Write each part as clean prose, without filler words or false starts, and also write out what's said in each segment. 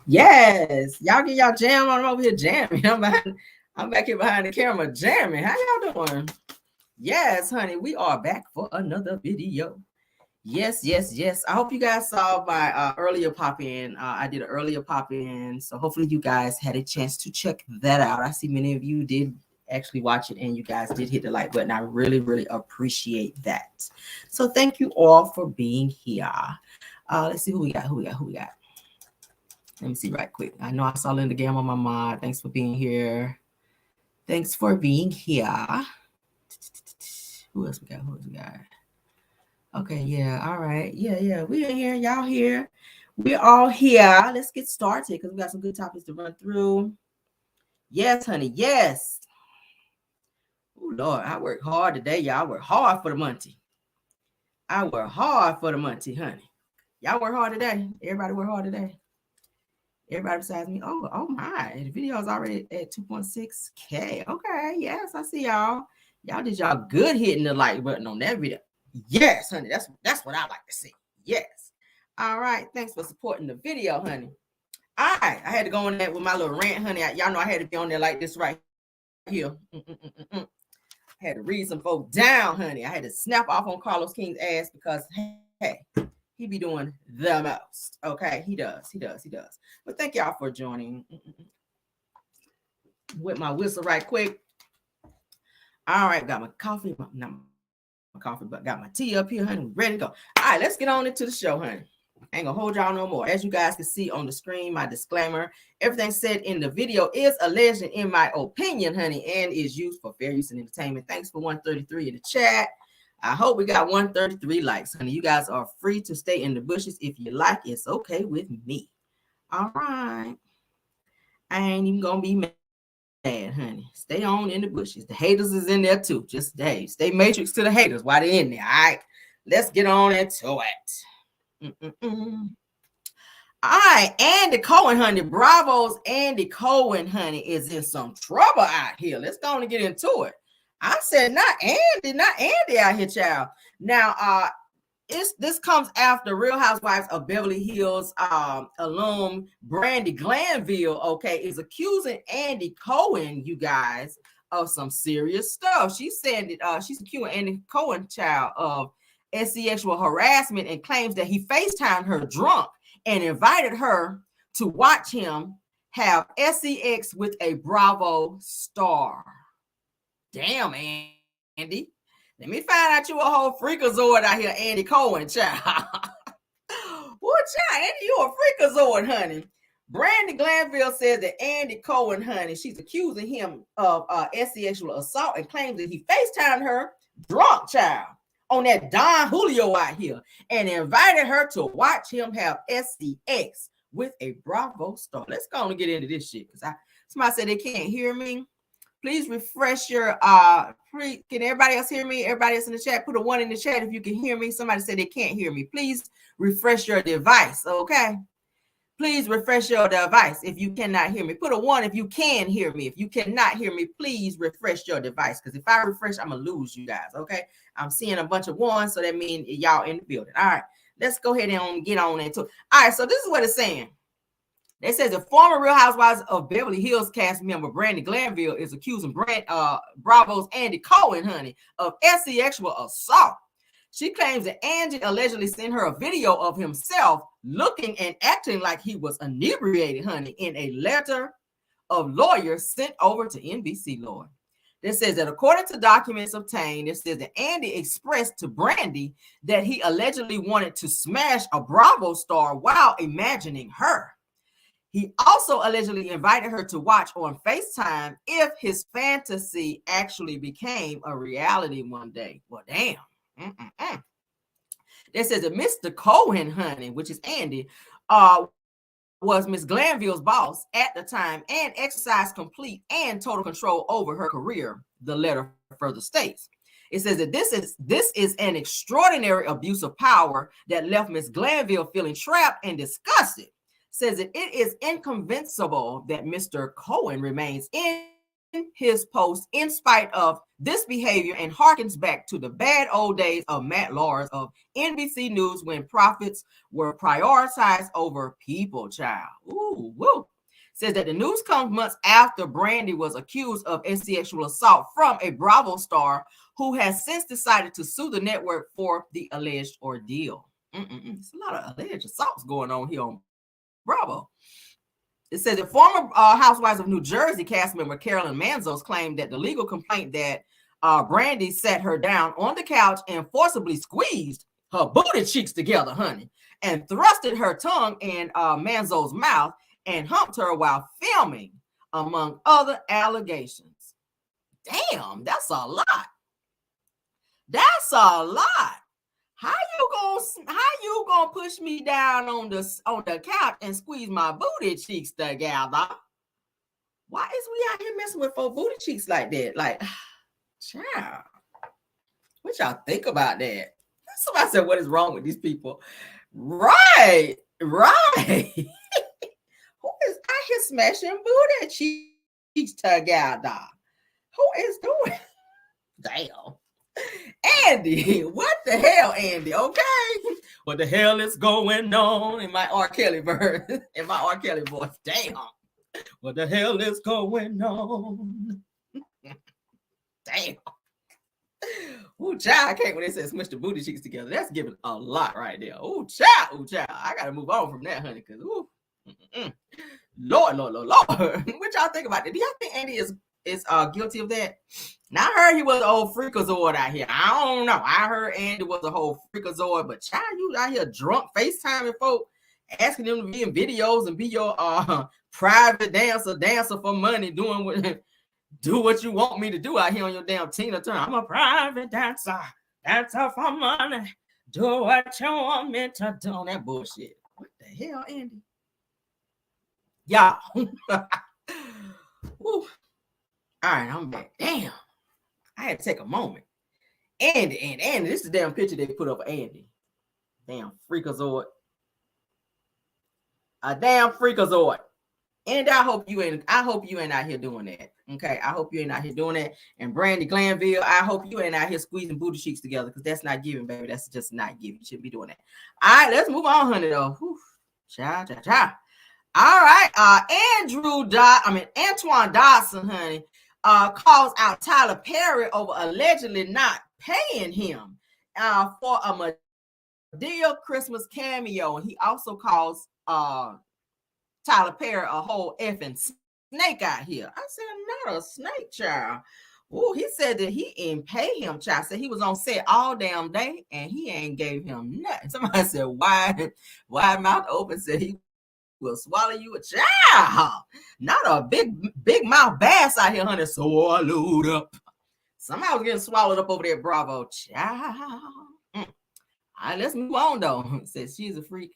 Yes, y'all get y'all jam on. I'm over here jamming. I'm back here behind the camera jamming. How y'all doing? Yes, honey, we are back for another video. Yes, yes, yes. I hope you guys saw my earlier pop in. I did an earlier pop in, so hopefully you guys had a chance to check that out. I see many of you did actually watch it, and you guys did hit the like button. I really, really appreciate that. So thank you all for being here. Let's see who we got. Who we got. Let me see right quick. I know I saw Linda Gamma, my mod. Thanks for being here. Thanks for being here. Who else we got? Okay, yeah, all right. Yeah. We in here. Y'all here. We're all here. Let's get started because we got some good topics to run through. Yes, honey. Yes. Oh, Lord, I work hard today, y'all. I work hard for the money. Honey. Y'all work hard today. Everybody work hard today. Everybody besides me. Oh my. The video is already at 2.6K. Okay. Yes, I see y'all. Y'all did y'all good hitting the like button on that video. Yes, honey. That's what I like to see. Yes. All right. Thanks for supporting the video, honey. All right. I had to go on there with my little rant, honey. Y'all know I had to be on there like this right here. I had to read some folks down, honey. I had to snap off on Carlos King's ass because, hey, he be doing the most. Okay, he does. But thank y'all for joining. With my whistle right quick. All right, got my coffee. Not my coffee, but got my tea up here, honey. Ready to go. All right, let's get on into the show, honey. I ain't gonna hold y'all no more. As you guys can see on the screen, my disclaimer, everything said in the video is alleged in my opinion, honey, and is used for fair use and entertainment. Thanks for 133 in the chat. I hope we got 133 likes, honey. You guys are free to stay in the bushes if you like. It's okay with me. All right. I ain't even gonna be mad, honey. Stay on in the bushes. The haters is in there too. Just stay matrix to the haters while they're in there. All right. Let's get on into it. All right, Andy Cohen, honey. Bravo's Andy Cohen, honey, is in some trouble out here. Let's go on and get into it. I said, not Andy out here, child. Now, this comes after Real Housewives of Beverly Hills alum Brandy Glanville, okay, is accusing Andy Cohen, you guys, of some serious stuff. She said that she's accusing Andy Cohen, child, of sexual harassment and claims that he FaceTimed her drunk and invited her to watch him have sex with a Bravo star. Damn, Andy. Let me find out you a whole freakazoid out here, Andy Cohen, child. What, child? Andy, you a freakazoid, honey. Brandy Glanville says that Andy Cohen, honey, she's accusing him of sexual assault and claims that he FaceTimed her drunk, child, on that Don Julio out here and invited her to watch him have sex with a Bravo star. Let's go and get into this shit because somebody said they can't hear me. Please refresh your can everybody else hear me? Everybody else in the chat, put a 1 in the chat if you can hear me. Somebody said they can't hear me. Please refresh your device, okay? Please refresh your device if you cannot hear me. Put a 1 if you can hear me. If you cannot hear me, please refresh your device. Because if I refresh, I'm gonna lose you guys, okay? I'm seeing a bunch of 1s, so that means y'all in the building. All right, let's go ahead and get on into it. All right, so this is what it's saying. It says the former Real Housewives of Beverly Hills cast member Brandy Glanville is accusing Bravo's Andy Cohen, honey, of sexual assault. She claims that Andy allegedly sent her a video of himself looking and acting like he was inebriated, honey, in a letter of lawyers sent over to NBC, Lord. This says that according to documents obtained, it says that Andy expressed to Brandy that he allegedly wanted to smash a Bravo star while imagining her. He also allegedly invited her to watch on FaceTime if his fantasy actually became a reality one day. Well, damn. It says that Mr. Cohen, honey, which is Andy, was Miss Glanville's boss at the time and exercised complete and total control over her career, the letter further states. It says that this is an extraordinary abuse of power that left Miss Glanville feeling trapped and disgusted. Says that it is inconceivable that Mr. Cohen remains in his post in spite of this behavior and harkens back to the bad old days of Matt Lawrence of NBC News when profits were prioritized over people, child. Ooh, woo. Says that the news comes months after Brandy was accused of sexual assault from a Bravo star who has since decided to sue the network for the alleged ordeal. There's a lot of alleged assaults going on here on Bravo. It says the former Housewives of New Jersey cast member Carolyn Manzos claimed that the legal complaint that Brandy sat her down on the couch and forcibly squeezed her booty cheeks together, honey, and thrusted her tongue in Manzos' mouth and humped her while filming, among other allegations. Damn, that's a lot. That's a lot. How you gonna push me down on the couch and squeeze my booty cheeks together? Why is we out here messing with folks' booty cheeks like that? Like, child, what y'all think about that? Somebody said, "What is wrong with these people?" Right. Who is out here smashing booty cheeks together? Who is doing? Damn. Andy, what the hell, Andy? Okay, what the hell is going on in my R. Kelly verse? In my R. Kelly voice? Damn, what the hell is going on? Damn. Ooh, child, I can't when they say smush the booty cheeks together. That's giving a lot right there. Ooh, child, I gotta move on from that, honey, because Lord. What y'all think about that? Do y'all think Andy is guilty of that? Now I heard he was an old freakazoid out here. I don't know. I heard Andy was a whole freakazoid, but child, you out here drunk FaceTiming folk, asking them to be in videos and be your private dancer for money, do what you want me to do out here on your damn Tina Turner. I'm a private dancer for money. Do what you want me to do. That bullshit. What the hell, Andy? Y'all. Woo. All right, I'm back. Damn. I had to take a moment. Andy, this is the damn picture they put up of Andy. Damn freakazoid. A damn freakazoid. And I hope you ain't out here doing that. Okay. I hope you ain't out here doing that. And Brandy Glanville, I hope you ain't out here squeezing booty cheeks together, because that's not giving, baby. That's just not giving. You shouldn't be doing that. All right, let's move on, honey, though. Whew. Cha. All right. Antoine Dodson, honey, calls out Tyler Perry over allegedly not paying him for a Madea Christmas cameo. And he also calls Tyler Perry a whole effing snake out here. I said, not a snake, child. Oh, he said that he ain't pay him, child. Said he was on set all damn day and he ain't gave him nothing. Somebody said, wide mouth open, said he will swallow you a child. Not a big mouth bass out here, honey. Swallowed up. Somebody was getting swallowed up over there, Bravo, child. All right, let's move on, though. Says she's a freak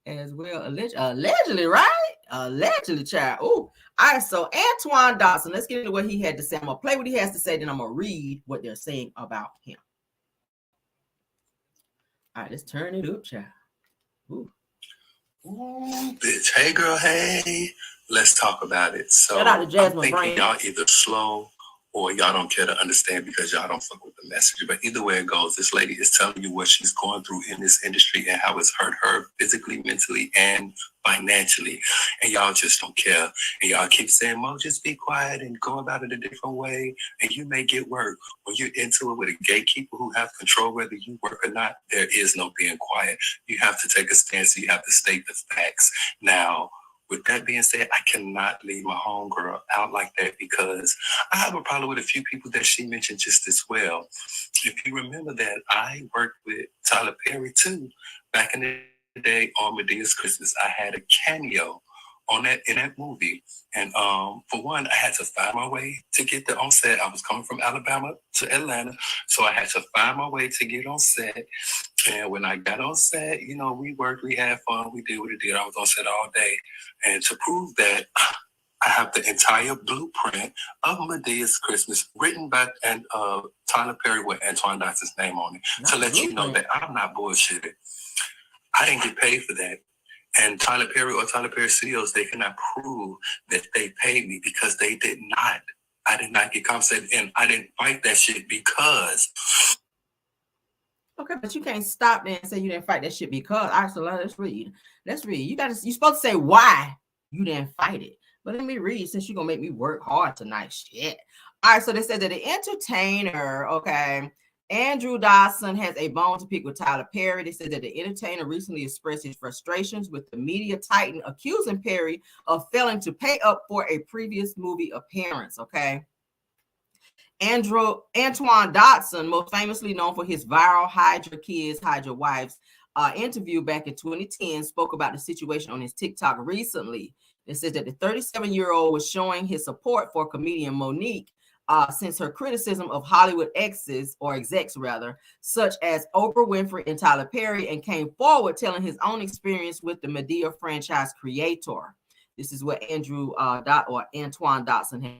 as well. Allegedly, right? Allegedly, child. Oh, all right. So Antoine Dodson, let's get into what he had to say. I'm gonna play what he has to say, then I'm gonna read what they're saying about him. All right, let's turn it up, child. Ooh, bitch. Hey, girl. Hey, let's talk about it. So I'm thinking y'all either slow or y'all don't care to understand because y'all don't fuck with the message. But either way it goes, this lady is telling you what she's going through in this industry and how it's hurt her physically, mentally, and financially. And y'all just don't care. And y'all keep saying, Mo, just be quiet and go about it a different way. And you may get work. When you're into it with a gatekeeper who have control whether you work or not, there is no being quiet. You have to take a stance. You have to state the facts. Now, with that being said, I cannot leave my homegirl out like that because I have a problem with a few people that she mentioned just as well. If you remember that, I worked with Tyler Perry too. Back in the day on Medea's Christmas, I had a cameo in that movie. And for one, I had to find my way to get there on set. I was coming from Alabama to Atlanta, so I had to find my way to get on set. And when I got on set, you know, we worked, we had fun, we did what it did. I was on set all day. And to prove that, I have the entire blueprint of Medea's Christmas written by Tyler Perry with Antoine Dodson's name on it to let you know that I'm not bullshitting. I didn't get paid for that. And Tyler Perry or Tyler Perry Studios, they cannot prove that they paid me because they did not I did not get compensated, and I didn't fight that shit because. Okay, but you can't stop there and say you didn't fight that shit because. All right, so let's read. Let's read. You're supposed to say why you didn't fight it. But let me read since you're gonna make me work hard tonight. Shit. All right, so they said that the entertainer, okay, Andrew Dodson has a bone to pick with Tyler Perry. They said that the entertainer recently expressed his frustrations with the media titan accusing Perry of failing to pay up for a previous movie appearance. Okay. Antoine Dodson, most famously known for his viral Hide Your Kids, Hide Your Wives interview back in 2010, spoke about the situation on his TikTok recently. It says that the 37-year-old was showing his support for comedian Monique since her criticism of Hollywood execs, such as Oprah Winfrey and Tyler Perry, and came forward telling his own experience with the Madea franchise creator. This is what Antoine Dodson had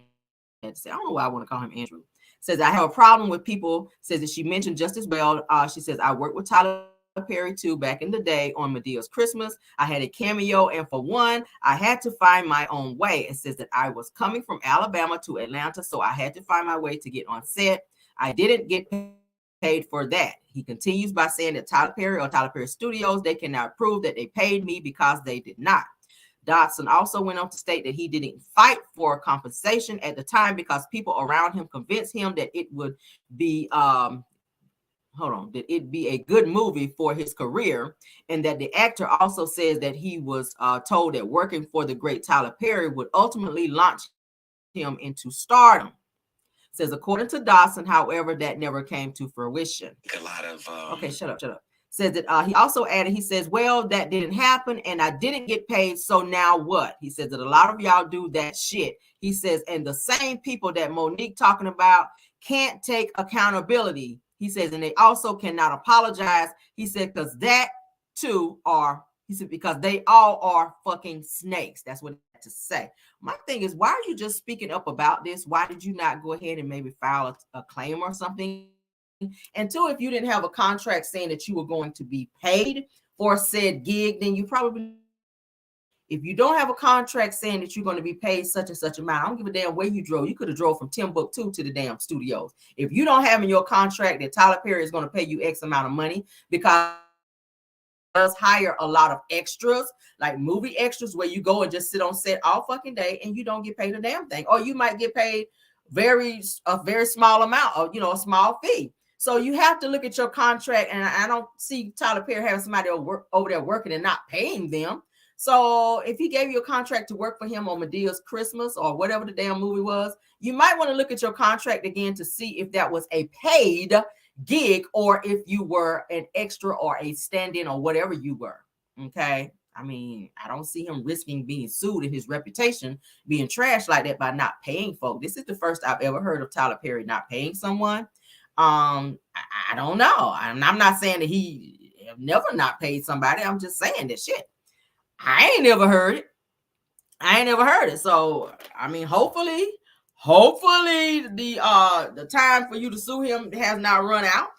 to say. I don't know why I want to call him Andrew. Says, I have a problem with people, says that she mentioned just as well. She says, I worked with Tyler Perry too back in the day on Madea's Christmas. I had a cameo, and for one, I had to find my own way. It says that I was coming from Alabama to Atlanta, so I had to find my way to get on set. I didn't get paid for that. He continues by saying that Tyler Perry or Tyler Perry Studios, they cannot prove that they paid me because they did not. Dodson also went on to state that he didn't fight for compensation at the time because people around him convinced him that it would be that it'd be a good movie for his career, and that the actor also says that he was told that working for the great Tyler Perry would ultimately launch him into stardom. Says according to Dodson, however, that never came to fruition. A lot of okay, shut up. Says that he also added, he says, well, that didn't happen and I didn't get paid. So now what? He says that a lot of y'all do that shit. He says, and the same people that Monique talking about can't take accountability. He says, and they also cannot apologize. He said, because that too are, he said, because they all are fucking snakes. That's what he had to say. My thing is, why are you just speaking up about this? Why did you not go ahead and maybe file a claim or something? And two, if you didn't have a contract saying that you were going to be paid for said gig, then you probably, if you don't have a contract saying that you're going to be paid such and such amount, I don't give a damn where you drove. You could have drove from Timbuktu to the damn studios. If you don't have in your contract that Tyler Perry is going to pay you X amount of money, because does hire a lot of extras, like movie extras, where you go and just sit on set all fucking day and you don't get paid a damn thing, or you might get paid a very small amount, of a small fee. So you have to look at your contract, and I don't see Tyler Perry having somebody over there working and not paying them. So if he gave you a contract to work for him on Madea's Christmas or whatever the damn movie was, you might want to look at your contract again to see if that was a paid gig or if you were an extra or a stand-in or whatever you were. Okay. I mean, I don't see him risking being sued and his reputation being trashed like that by not paying folk. This is the first I've ever heard of Tyler Perry not paying someone. I don't know. I'm not saying that he have never not paid somebody. I'm just saying that shit. I ain't never heard it. So, I mean, hopefully the time for you to sue him has not run out,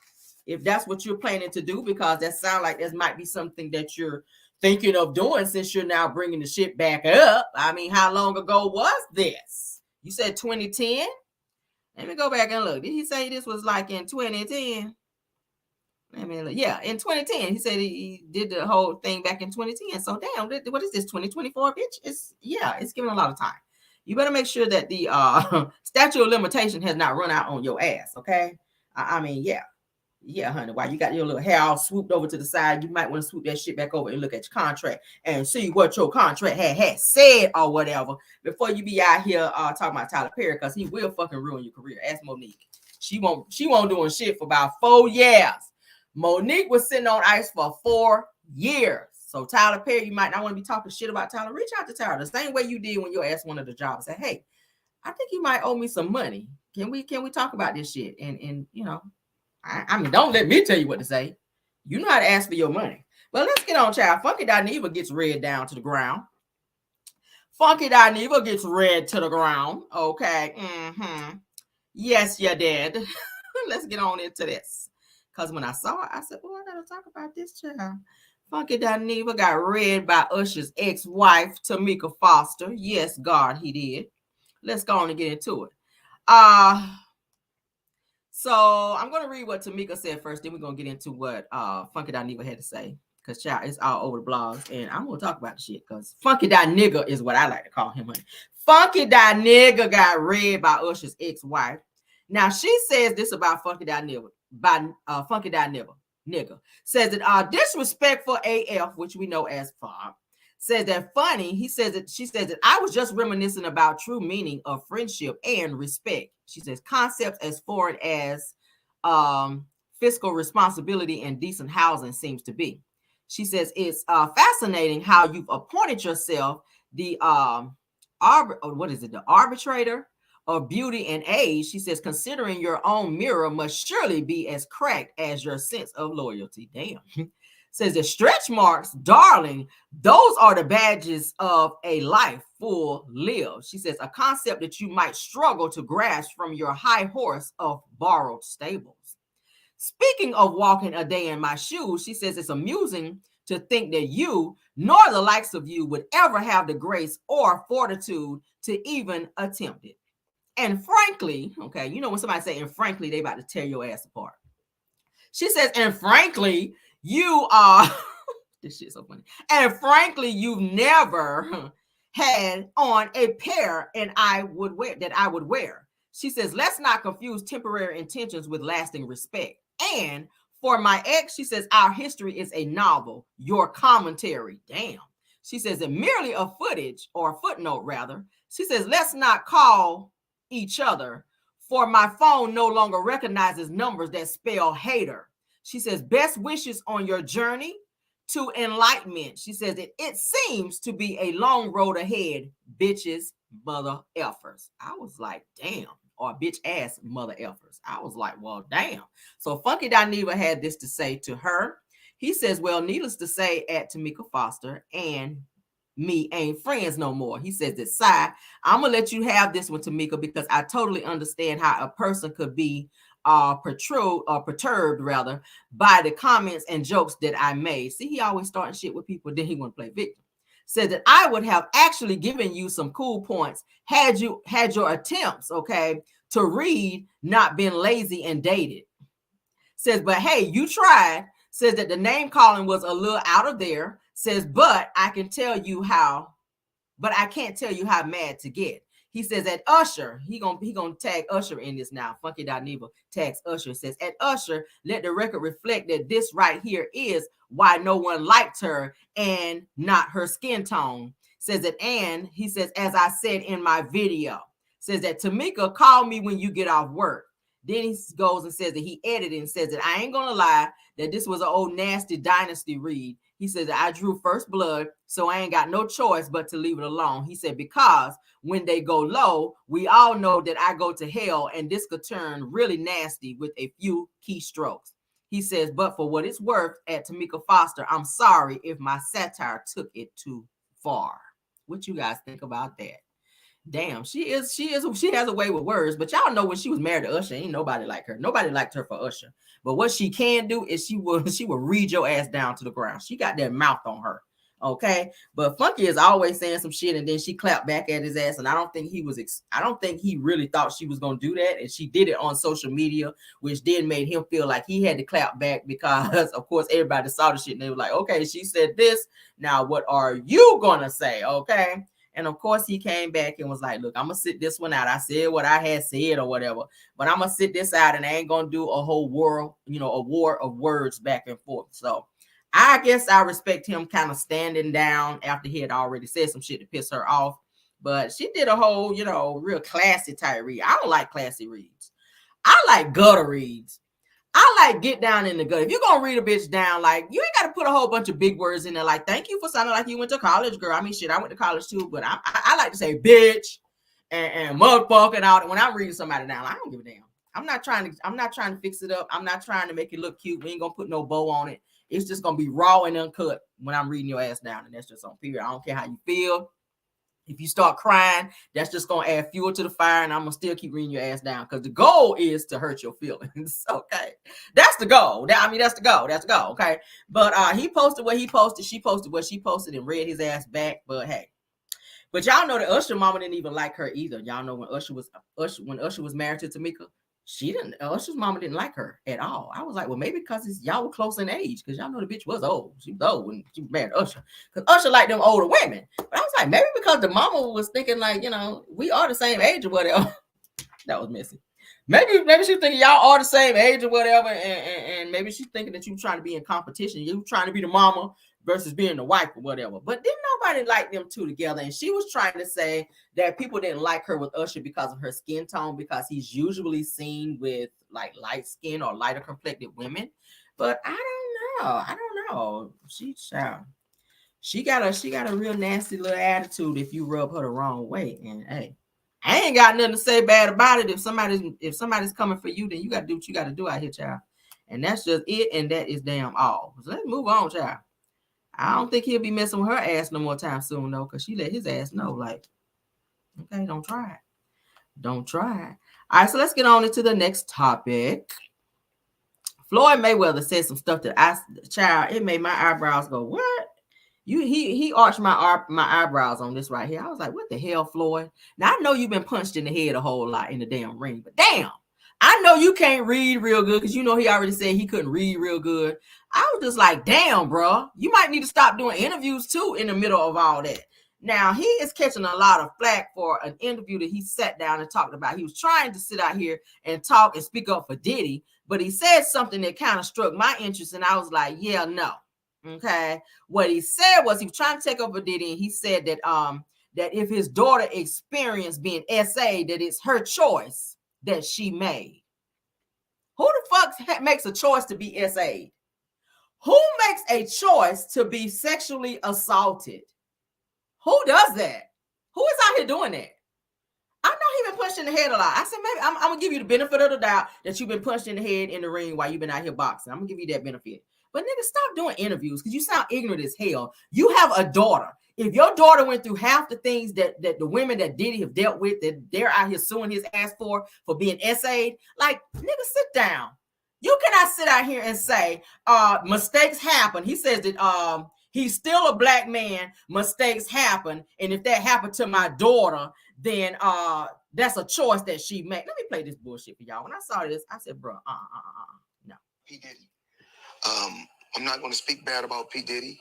if that's what you're planning to do, because that sounds like this might be something that you're thinking of doing since you're now bringing the shit back up. I mean, how long ago was this? You said 2010? Let me go back and look. Did he say this was like in 2010? Let me look. Yeah, in 2010. He said he did the whole thing back in 2010. So damn, what is this, 2024, bitch? It's giving a lot of time. You better make sure that the statute of limitation has not run out on your ass, okay? I mean, yeah, honey. While you got your little hair all swooped over to the side, you might want to swoop that shit back over and look at your contract and see what your contract had said or whatever before you be out here talking about Tyler Perry, because he will fucking ruin your career. Ask Monique. She won't doing shit for about 4 years. Monique was sitting on ice for 4 years. So Tyler Perry, you might not want to be talking shit about Tyler. Reach out to Tyler the same way you did when you asked one of the jobs. Say, hey, I think you might owe me some money. Can we talk about this shit? And I mean, don't let me tell you what to say. You know how to ask for your money. But let's get on, child. Funky Dineva gets read down to the ground. Funky Dineva gets read to the ground. Okay. Yes, you did. Let's get on into this. Because when I saw it, I said, oh, I gotta talk about this child. Funky Dineva got read by Usher's ex-wife, Tamika Foster. Yes, God, he did. Let's go on and get into it. So I'm gonna read what Tamika said first, then we're gonna get into what Funky Dineva had to say. Cause child, it's all over the blogs, and I'm gonna talk about the shit because Funky Dineva is what I like to call him. Funky Dineva got read by Usher's ex-wife. Now she says this about Funky Dineva by Funky Dineva. Nigga says that disrespectful AF, which we know as Fob, says that funny. He says that she says that I was just reminiscing about true meaning of friendship and respect. She says concepts as foreign as fiscal responsibility and decent housing seems to be. She says it's fascinating how you've appointed yourself the the arbitrator of beauty and age. She says, considering your own mirror must surely be as cracked as your sense of loyalty. Damn. Says the stretch marks, darling, those are the badges of a life full lived. She says, a concept that you might struggle to grasp from your high horse of borrowed stables. Speaking of walking a day in my shoes, she says it's amusing to think that you, nor the likes of you, would ever have the grace or fortitude to even attempt it. And frankly, okay, you know when somebody say, and frankly, they about to tear your ass apart. She says, and frankly, you are, this shit's so funny. And frankly, you've never had on a pair that I would wear. She says, let's not confuse temporary intentions with lasting respect. And for my ex, she says, our history is a novel, your commentary. Damn. She says, it merely a footage or a footnote rather. She says, let's not call each other, for my phone no longer recognizes numbers that spell hater. She says, best wishes on your journey to enlightenment. She says that it seems to be a long road ahead, bitches, mother effers. I was like, damn. Or bitch ass mother effers. I was like, well, damn. So Funky Dineva had this to say to her. He says, well, needless to say, at Tamika Foster and me ain't friends no more. He says that, Sai, I'm gonna let you have this one, Tamika, because I totally understand how a person could be perturbed rather by the comments and jokes that I made. See, he always starting shit with people, then he want to play victim. Said that I would have actually given you some cool points had you had your attempts, okay, to read, not been lazy and dated. Says, but hey, you tried. Says that the name calling was a little out of there. Says, but I can't tell you how mad to get. He says at Usher, he gonna tag Usher in this now. Funky Dineva tags Usher. Says at Usher, let the record reflect that this right here is why no one liked her and not her skin tone. Says that, and he says, as I said in my video, says that Tamika, call me when you get off work. Then he goes and says that he edited and says that I ain't gonna lie, that this was an old nasty dynasty read. He said that I drew first blood, so I ain't got no choice but to leave it alone. He said, because when they go low, we all know that I go to hell, and this could turn really nasty with a few keystrokes. He says, but for what it's worth, at Tamika Foster, I'm sorry if my satire took it too far. What you guys think about that? Damn, she has a way with words, but y'all know when she was married to Usher, ain't nobody like her. Nobody liked her for Usher. But what she can do is she will read your ass down to the ground. She got that mouth on her. Okay. But Funky is always saying some shit, and then she clapped back at his ass. And I don't think he really thought she was gonna do that. And she did it on social media, which then made him feel like he had to clap back because of course everybody saw the shit and they were like, okay, she said this. Now what are you gonna say? Okay. And of course, he came back and was like, look, I'm going to sit this one out. I said what I had said or whatever, but I'm going to sit this out and I ain't going to do a whole war, a war of words back and forth. So I guess I respect him kind of standing down after he had already said some shit to piss her off. But she did a whole, real classy type read. I don't like classy reads. I like gutter reads. I like get down in the gut. If you're going to read a bitch down, like, you ain't got to put a whole bunch of big words in there. Like, thank you for sounding like you went to college, girl. I mean, shit, I went to college too, but I like to say bitch and motherfucker and all that. When I'm reading somebody down, I don't give a damn. I'm not trying to fix it up. I'm not trying to make it look cute. We ain't going to put no bow on it. It's just going to be raw and uncut when I'm reading your ass down. And that's just on period. I don't care how you feel. If you start crying, that's just going to add fuel to the fire, and I'm going to still keep reading your ass down because the goal is to hurt your feelings. Okay. That's the goal. That's the goal. That's the goal. Okay. But he posted what he posted. She posted what she posted and read his ass back. But hey, But y'all know that Usher mama didn't even like her either. Y'all know when Usher was married to Tamika, Usher's mama didn't like her at all. I was like, well, maybe because y'all were close in age, because y'all know the bitch was old. She was old when she married Usher. Because Usher liked them older women. But I was like, maybe because the mama was thinking like, we are the same age or whatever. That was messy. Maybe she's thinking y'all are the same age or whatever, and maybe she's thinking that you trying to be in competition. You trying to be the mama versus being the wife or whatever. But didn't nobody like them two together? And she was trying to say that people didn't like her with Usher because of her skin tone, because he's usually seen with like light skin or lighter complected women. But I don't know. She got a real nasty little attitude if you rub her the wrong way. And hey, I ain't got nothing to say bad about it. If somebody's coming for you, then you got to do what you got to do out here, child. And that's just it. And that is damn all. So let's move on, child. I don't think he'll be messing with her ass no more time soon, though, because she let his ass know, like, okay, don't try it. Don't try it. All right, so let's get on into the next topic. Floyd Mayweather said some stuff that it made my eyebrows go, what? He arched my eyebrows on this right here. I was like, what the hell, Floyd? Now, I know you've been punched in the head a whole lot in the damn ring, but damn, I know you can't read real good, because he already said he couldn't read real good. I was just like, damn, bro, you might need to stop doing interviews too in the middle of all that. Now, he is catching a lot of flack for an interview that he sat down and talked about. He was trying to sit out here and talk and speak up for Diddy, but he said something that kind of struck my interest, and I was like, yeah, no. Okay. What he said was he was trying to take over Diddy, and he said that that if his daughter experienced being SA, that it's her choice that she made. Who the fuck makes a choice to be SA? Who makes a choice to be sexually assaulted? Who does that? Who is out here doing that? I know he's been punched in the head a lot. I said, maybe I'm going to give you the benefit of the doubt that you've been punched in the head in the ring while you've been out here boxing. I'm going to give you that benefit. But nigga, stop doing interviews, because you sound ignorant as hell. You have a daughter. If your daughter went through half the things that the women that Diddy have dealt with, that they're out here suing his ass for being SA'd, like, nigga, sit down. You cannot sit out here and say mistakes happen. He says that he's still a black man. Mistakes happen. And if that happened to my daughter, then that's a choice that she made. Let me play this bullshit for y'all. When I saw this, I said, bro, no. P. Diddy. I'm not going to speak bad about P. Diddy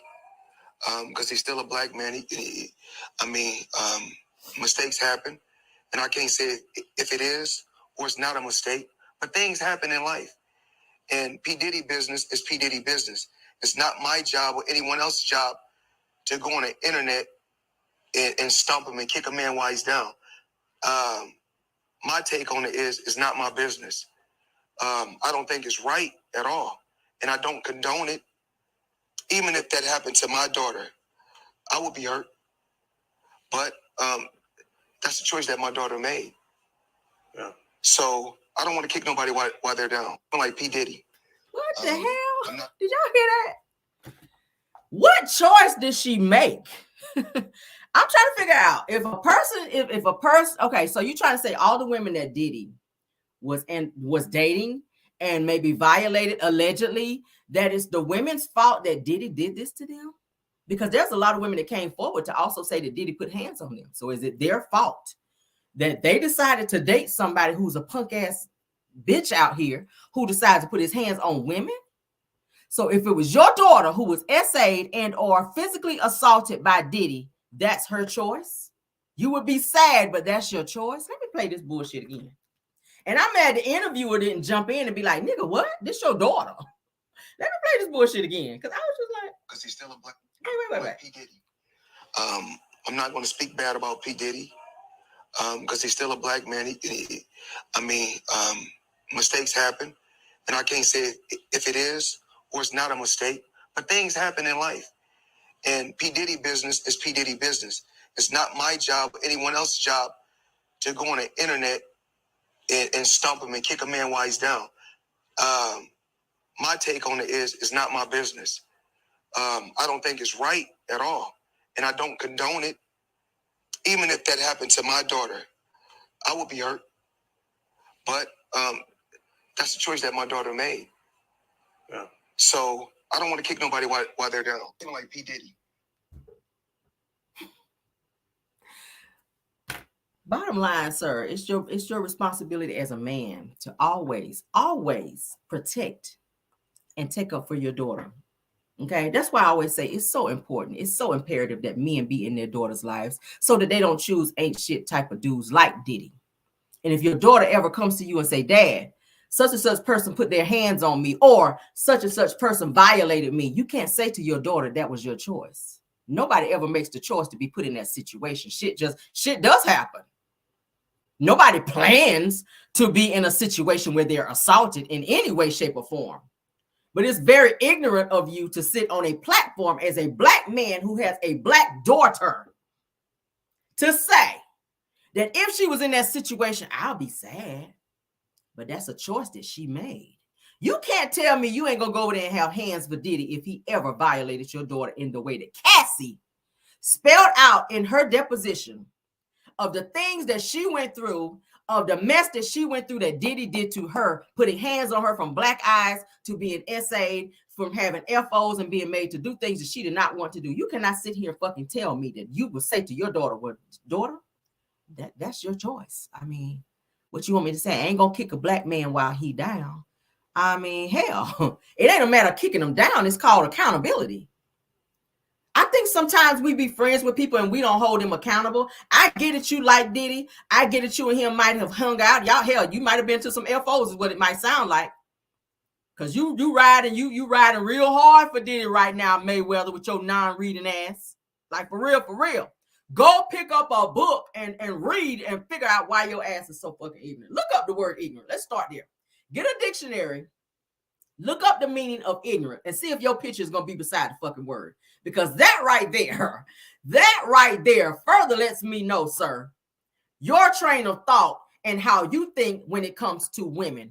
because he's still a black man. Mistakes happen. And I can't say if it is or it's not a mistake, but things happen in life. And P. Diddy business is P. Diddy business. It's not my job or anyone else's job to go on the internet and stump him and kick a man while he's down. My take on it is it's not my business. I don't think it's right at all. And I don't condone it. Even if that happened to my daughter, I would be hurt. But that's the choice that my daughter made. Yeah. So I don't want to kick nobody while they're down. I'm like P. Diddy. What the hell? Did y'all hear that? What choice did she make? I'm trying to figure out if a person, okay, so you're trying to say all the women that Diddy was dating and maybe violated allegedly, that it's the women's fault that Diddy did this to them? Because there's a lot of women that came forward to also say that Diddy put hands on them. So is it their fault that they decided to date somebody who's a punk ass bitch out here who decides to put his hands on women? So if it was your daughter who was SA'd and or physically assaulted by Diddy, that's her choice. You would be sad, but that's your choice. Let me play this bullshit again. And I'm mad the interviewer didn't jump in and be like, nigga, what? This your daughter. Let me play this bullshit again. Because I was just like, because he's still a black. Wait. P. Diddy. I'm not going to speak bad about P. Diddy because he's still a black man. Mistakes happen. And I can't say if it is or it's not a mistake, but things happen in life. And P. Diddy business is P. Diddy business. It's not my job or anyone else's job to go on the internet and stump him and kick a man while he's down. My take on it is it's not my business. I don't think it's right at all. And I don't condone it. Even if that happened to my daughter, I would be hurt. But that's the choice that my daughter made. Yeah. So I don't want to kick nobody while they're down. Like P. Diddy. Bottom line, sir, it's your responsibility as a man to always protect and take up for your daughter. Okay, that's why I always say it's so important. It's so imperative that men be in their daughters' lives so that they don't choose ain't shit type of dudes like Diddy. And if your daughter ever comes to you and say, Dad, such and such person put their hands on me, or such and such person violated me, you can't say to your daughter that was your choice. Nobody ever makes the choice to be put in that situation. Shit does happen. Nobody plans to be in a situation where they're assaulted in any way, shape, or form. But it's very ignorant of you to sit on a platform as a black man who has a black daughter to say that if she was in that situation, I'll be sad. But that's a choice that she made. You can't tell me you ain't gonna go over there and have hands for Diddy if he ever violated your daughter in the way that Cassie spelled out in her deposition of the things that she went through, of the mess that she went through that Diddy did to her, putting hands on her from black eyes to being essayed, from having FOs and being made to do things that she did not want to do. You cannot sit here and fucking tell me that you would say to your daughter, well, daughter, that's your choice. I mean, what you want me to say? I ain't gonna kick a black man while he down. I mean, hell, it ain't a matter of kicking him down. It's called accountability. I think sometimes we be friends with people and we don't hold them accountable. I get it, you like Diddy. I get it, you and him might have hung out. Y'all, hell, you might have been to some FOs is what it might sound like. Cause you riding real hard for Diddy right now, Mayweather, with your non-reading ass. Like for real. Go pick up a book and read and figure out why your ass is so fucking ignorant. Look up the word ignorant. Let's start there. Get a dictionary. Look up the meaning of ignorant and see if your picture is going to be beside the fucking word. Because that right there further lets me know, sir, your train of thought and how you think when it comes to women.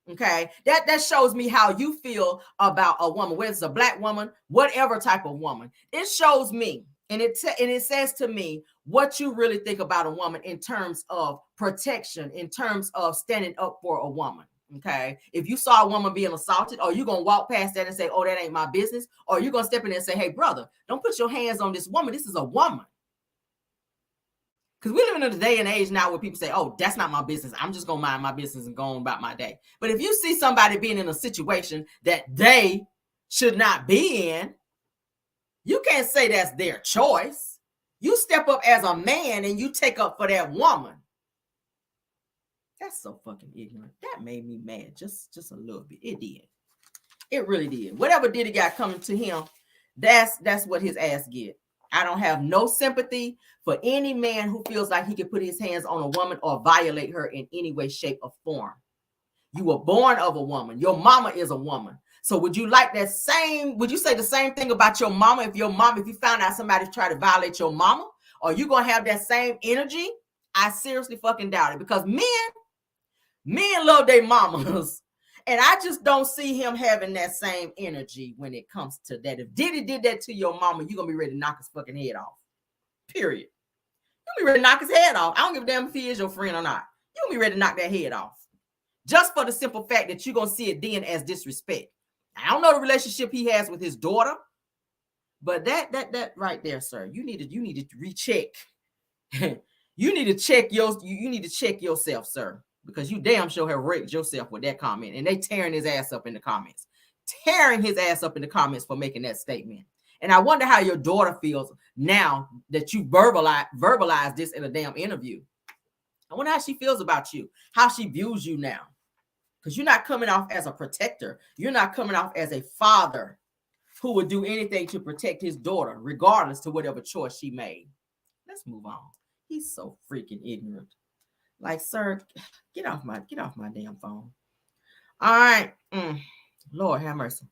Okay, that shows me how you feel about a woman, whether it's a black woman, whatever type of woman. It shows me, and it says to me what you really think about a woman in terms of protection, in terms of standing up for a woman. Okay, if you saw a woman being assaulted, are you gonna walk past that and say, "Oh, that ain't my business," or are you gonna step in there and say, "Hey, brother, don't put your hands on this woman. This is a woman." Because we live in a day and age now where people say, "Oh, that's not my business. I'm just going to mind my business and go on about my day." But if you see somebody being in a situation that they should not be in, you can't say that's their choice. You step up as a man and you take up for that woman. That's so fucking ignorant. That made me mad just a little bit. It did. It really did. Whatever Diddy got coming to him, that's what his ass get. I don't have no sympathy for any man who feels like he can put his hands on a woman or violate her in any way, shape, or form. You were born of a woman. Your mama is a woman. So would you say the same thing about your mama if you found out somebody tried to violate your mama? Are you going to have that same energy? I seriously fucking doubt it, because men love their mamas. And I just don't see him having that same energy when it comes to that. If Diddy did that to your mama, you're going to be ready to knock his fucking head off. Period. You'll be ready to knock his head off. I don't give a damn if he is your friend or not. You'll be ready to knock that head off. Just for the simple fact that you're going to see it then as disrespect. I don't know the relationship he has with his daughter, but that right there, sir, you need to recheck. You need to check yourself, sir. Because you damn sure have raped yourself with that comment. And they tearing his ass up in the comments. For making that statement. And I wonder how your daughter feels now that you verbalize this in a damn interview. I wonder how she feels about you. How she views you now. Because you're not coming off as a protector. You're not coming off as a father who would do anything to protect his daughter, regardless to whatever choice she made. Let's move on. He's so freaking ignorant. Like, sir, get off my damn phone. All right. Lord have mercy.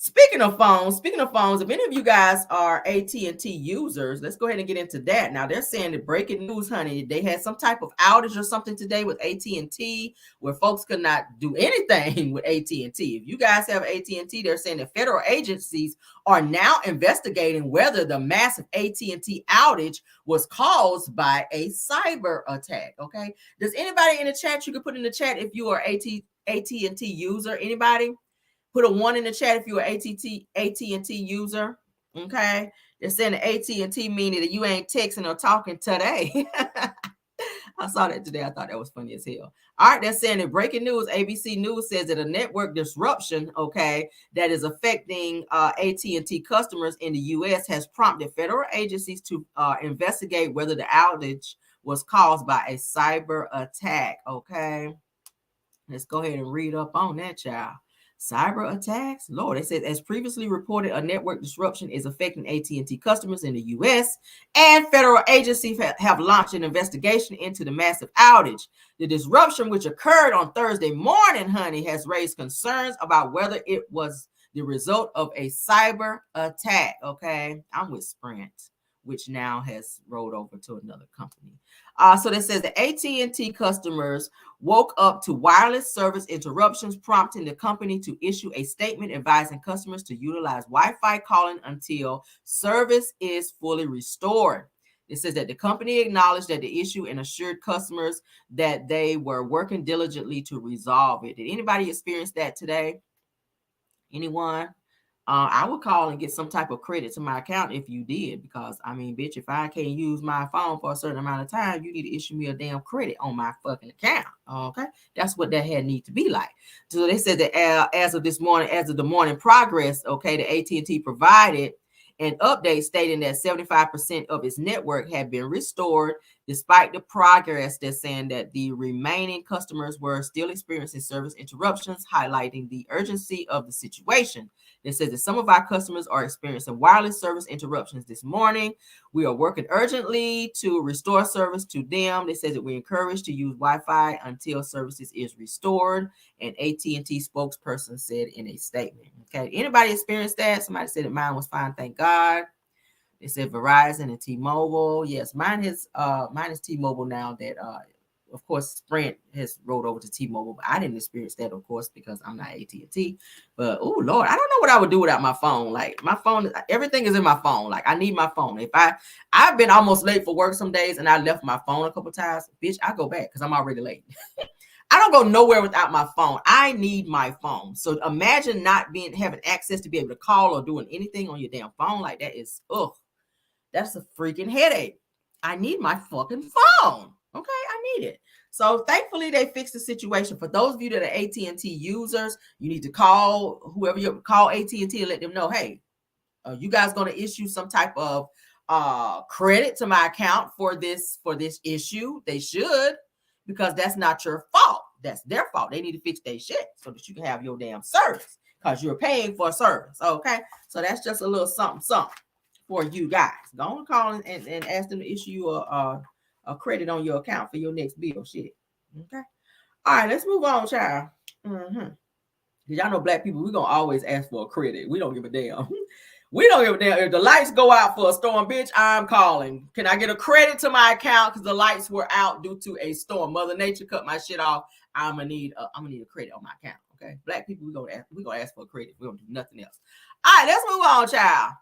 Speaking of phones, if any of you guys are AT&T users, let's go ahead and get into that. Now, they're saying that breaking news, honey, they had some type of outage or something today with AT&T where folks could not do anything with AT&T. If you guys have AT&T, they're saying that federal agencies are now investigating whether the massive AT&T outage was caused by a cyber attack, okay? Does anybody in the chat, you can put in the chat if you are AT&T user, anybody? Put a 1 in the chat if you're an AT&T user. Okay. They're saying the AT&T meaning that you ain't texting or talking today. I saw that today. I thought that was funny as hell. All right, they're saying in breaking news, ABC News says that a network disruption, okay, that is affecting AT&T customers in the U.S. has prompted federal agencies to investigate whether the outage was caused by a cyber attack, okay? Let's go ahead and read up on that, child. Cyber attacks, Lord, it says, as previously reported, a network disruption is affecting AT&T customers in the U.S., and federal agencies have launched an investigation into the massive outage. The disruption, which occurred on Thursday morning, honey, has raised concerns about whether it was the result of a cyber attack, okay? I'm with Sprint, which now has rolled over to another company. So that says the AT&T customers woke up to wireless service interruptions, prompting the company to issue a statement advising customers to utilize Wi-Fi calling until service is fully restored. It says that the company acknowledged that the issue and assured customers that they were working diligently to resolve it. Did anybody experience that today? Anyone? I would call and get some type of credit to my account if you did, because I mean, bitch, if I can't use my phone for a certain amount of time, you need to issue me a damn credit on my fucking account. Okay, that's what that had need to be like. So they said that as of this morning, as of the morning progress, okay, the AT&T provided an update stating that 75% of its network had been restored, despite the progress. They're saying that the remaining customers were still experiencing service interruptions, highlighting the urgency of the situation. It says that some of our customers are experiencing wireless service interruptions this morning. We are working urgently to restore service to them. They said that we encourage to use Wi-Fi until services is restored. An AT&T spokesperson said in a statement. Okay, anybody experienced that? Somebody said that mine was fine, thank God. They said Verizon and T-Mobile. Yes, mine is T-Mobile now that of course, Sprint has rolled over to T-Mobile, but I didn't experience that, of course, because I'm not AT&T. But oh Lord, I don't know what I would do without my phone. Like my phone, everything is in my phone. Like I need my phone. If I've been almost late for work some days, and I left my phone a couple times, bitch, I go back because I'm already late. I don't go nowhere without my phone. I need my phone. So imagine not having access to be able to call or doing anything on your damn phone. Like that is, that's a freaking headache. I need my fucking phone. Okay, I need it. So thankfully they fixed the situation. For those of you that are AT&T users, you need to call whoever you call AT&T and let them know, hey, you guys going to issue some type of credit to my account for this issue. They should, because that's not your fault. That's their fault. They need to fix their shit so that you can have your damn service, because you're paying for a service. Okay, so that's just a little something for you guys. Go on, call and ask them to issue you a credit on your account for your next bill. Shit. Okay. All right, let's move on, child. Because y'all know black people, we're going to always ask for a credit. We don't give a damn. We don't give a damn. If the lights go out for a storm, bitch, I'm calling. Can I get a credit to my account because the lights were out due to a storm? Mother Nature cut my shit off. I'm gonna need a credit on my account. Okay. Black people, we're gonna ask for a credit. We don't do nothing else. All right, let's move on, child.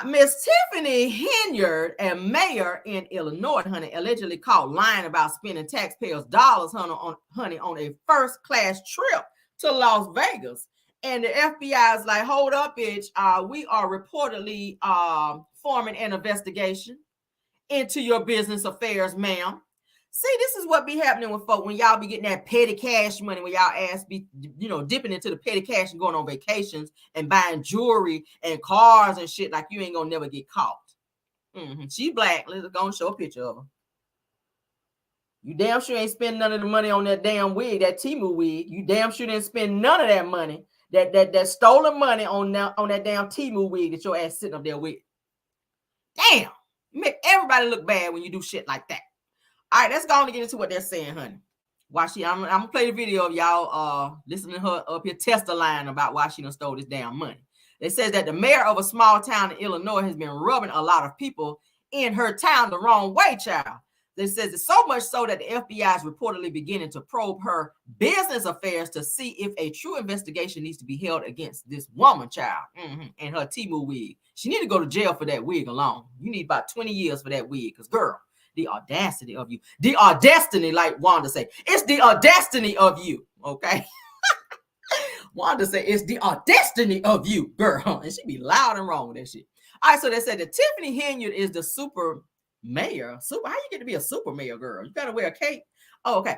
Miss Tiffany Henyard, a mayor in Illinois, honey, allegedly caught lying about spending taxpayers' dollars, honey, on a first-class trip to Las Vegas. And the FBI is like, hold up, bitch. We are reportedly forming an investigation into your business affairs, ma'am. See, this is what be happening with folk when y'all be getting that petty cash money, when y'all ass be, dipping into the petty cash and going on vacations and buying jewelry and cars and shit like you ain't gonna never get caught. She black. Let's go and show a picture of her. You damn sure ain't spend none of the money on that damn wig, that Temu wig. You damn sure didn't spend none of that money, that stolen money on that damn Temu wig that your ass sitting up there with. Damn, you make everybody look bad when you do shit like that. All right, let's go on and get into what they're saying, honey. Why I'm gonna play the video of y'all listening to her up here test the line about why she done stole this damn money. It says that the mayor of a small town in Illinois has been rubbing a lot of people in her town the wrong way, child. It says it's so much so that the FBI is reportedly beginning to probe her business affairs to see if a true investigation needs to be held against this woman, child, and her Temu wig. She need to go to jail for that wig alone. You need about 20 years for that wig, because girl, the audacity of you. The audacity, like Wanda say. It's the audacity of you, okay? Wanda say, it's the audacity of you, girl. And she be loud and wrong with that shit. All right, so they said that Tiffany Henyard is the super Mayor? Super? How you get to be a super mayor, girl? You gotta wear a cape. Oh, okay.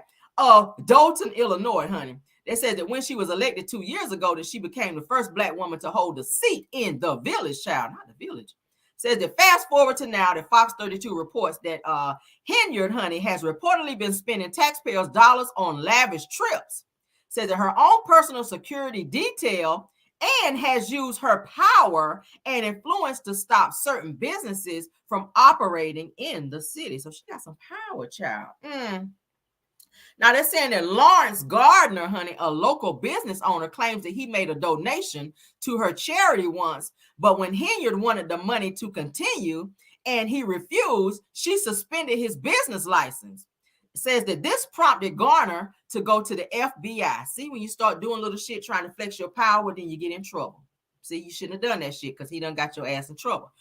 Dodson, Illinois, honey. They said that when she was elected 2 years ago, that she became the first Black woman to hold a seat in the village, child, not the village. Says that fast forward to now that Fox 32 reports that Henyard, honey, has reportedly been spending taxpayers' dollars on lavish trips. Says that her own personal security detail and has used her power and influence to stop certain businesses from operating in the city. So she got some power, child. Now, they're saying that Lawrence Gardner, honey, a local business owner, claims that he made a donation to her charity once, but when Henyard wanted the money to continue and he refused, she suspended his business license. It says that this prompted Garner to go to the FBI. See, when you start doing little shit trying to flex your power, then you get in trouble. See, you shouldn't have done that shit because he done got your ass in trouble.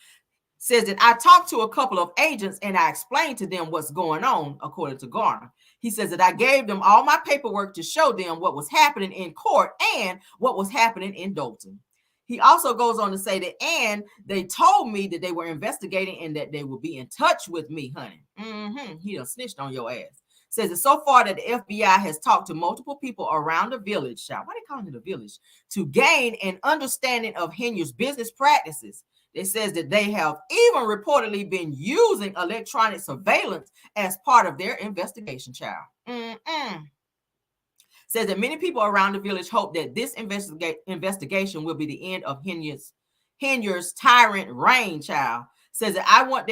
Says that I talked to a couple of agents and I explained to them what's going on, according to Garner. He says that I gave them all my paperwork to show them what was happening in court and what was happening in Dodson. He also goes on to say that, and they told me that they were investigating and that they will be in touch with me, honey. He done snitched on your ass. Says that so far that the FBI has talked to multiple people around the village, why they calling it a village, to gain an understanding of Henyard's business practices. It says that they have even reportedly been using electronic surveillance as part of their investigation, child. Says that many people around the village hope that this investigation will be the end of Henyard's tyrant reign, child. Says that I want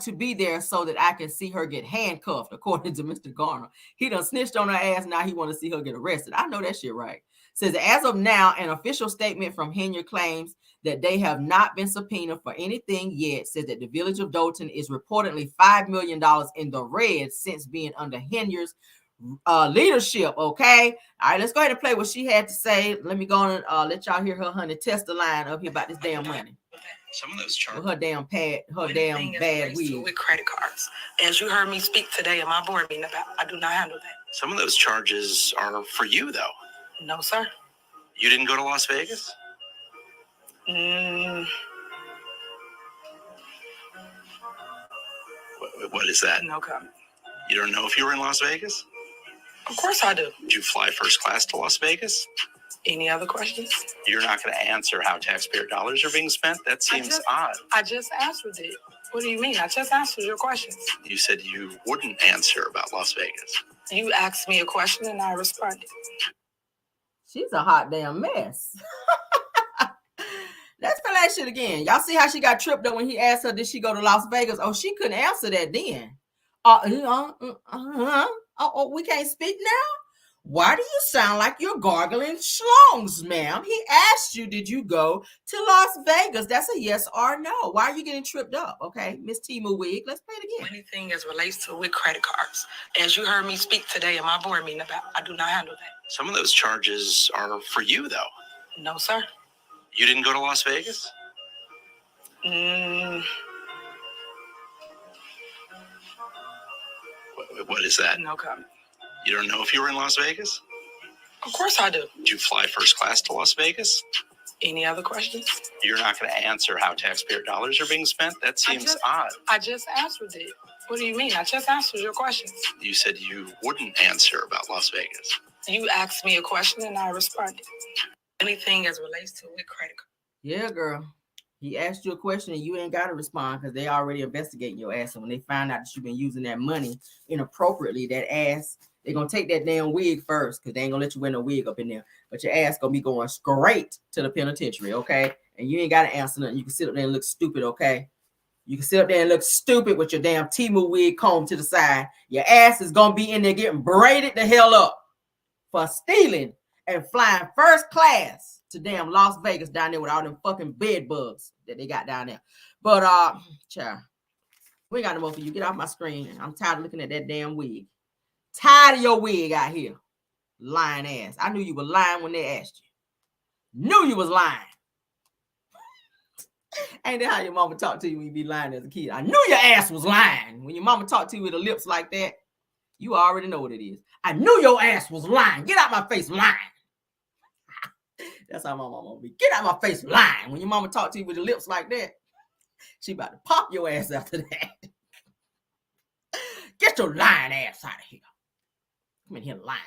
to be there so that I can see her get handcuffed, according to Mr. Garner. He done snitched on her ass. Now he want to see her get arrested. I know that shit right. Says that as of now, an official statement from Henyard claims that they have not been subpoenaed for anything yet. Says that the village of Dodson is reportedly $5 million in the red since being under Henyard's leadership. Okay. All right, let's go ahead and play what she had to say. Let me go on and let y'all hear her, honey, test the line up here about this damn money. Some of those charges. Her damn damn bad weed. With credit cards. As you heard me speak today in my board meeting about, I do not handle that. Some of those charges are for you, though. No, sir. You didn't go to Las Vegas? What is that? No comment. You don't know if you were in Las Vegas? Of course I do. Did you fly first class to Las Vegas? Any other questions? You're not going to answer how taxpayer dollars are being spent? That seems odd. I just answered it. What do you mean? I just answered your questions. You said you wouldn't answer about Las Vegas. You asked me a question and I responded. She's a hot damn mess. Let's play that shit again. Y'all see how she got tripped up when he asked her, did she go to Las Vegas? Oh, she couldn't answer that then. We can't speak now? Why do you sound like you're gargling schlongs, ma'am? He asked you, did you go to Las Vegas? That's a yes or no. Why are you getting tripped up? Okay, Miss Timu Wig, let's play it again. Anything as relates to with credit cards. As you heard me speak today in my board meeting about, I do not handle that. Some of those charges are for you, though. No, sir. You didn't go to Las Vegas? What is that? No comment. You don't know if you were in Las Vegas? Of course I do. Did you fly first class to Las Vegas? Any other questions? You're not going to answer how taxpayer dollars are being spent? That seems odd. I just answered it. What do you mean? I just answered your questions. You said you wouldn't answer about Las Vegas. You asked me a question and I responded. Anything as relates to with credit cards. Yeah, girl. He asked you a question and you ain't got to respond because they already investigating your ass. And when they find out that you've been using that money inappropriately, that ass, they're going to take that damn wig first because they ain't going to let you wear no wig up in there. But your ass going to be going straight to the penitentiary, okay? And you ain't got to answer nothing. You can sit up there and look stupid, okay? You can sit up there and look stupid with your damn Timu wig combed to the side. Your ass is going to be in there getting braided the hell up for stealing and flying first class to damn Las Vegas down there with all them fucking bed bugs that they got down there. But, child, we ain't got no more for you. Get off my screen. I'm tired of looking at that damn wig. Tired of your wig out here. Lying ass. I knew you were lying when they asked you. Knew you was lying. Ain't that how your mama talked to you when you be lying as a kid? I knew your ass was lying. When your mama talked to you with her lips like that, you already know what it is. I knew your ass was lying. Get out my face lying. That's how my mama be. Get out my face lying. When your mama talk to you with your lips like that, She about to pop your ass after that. Get your lying ass out of here. Come in here lying.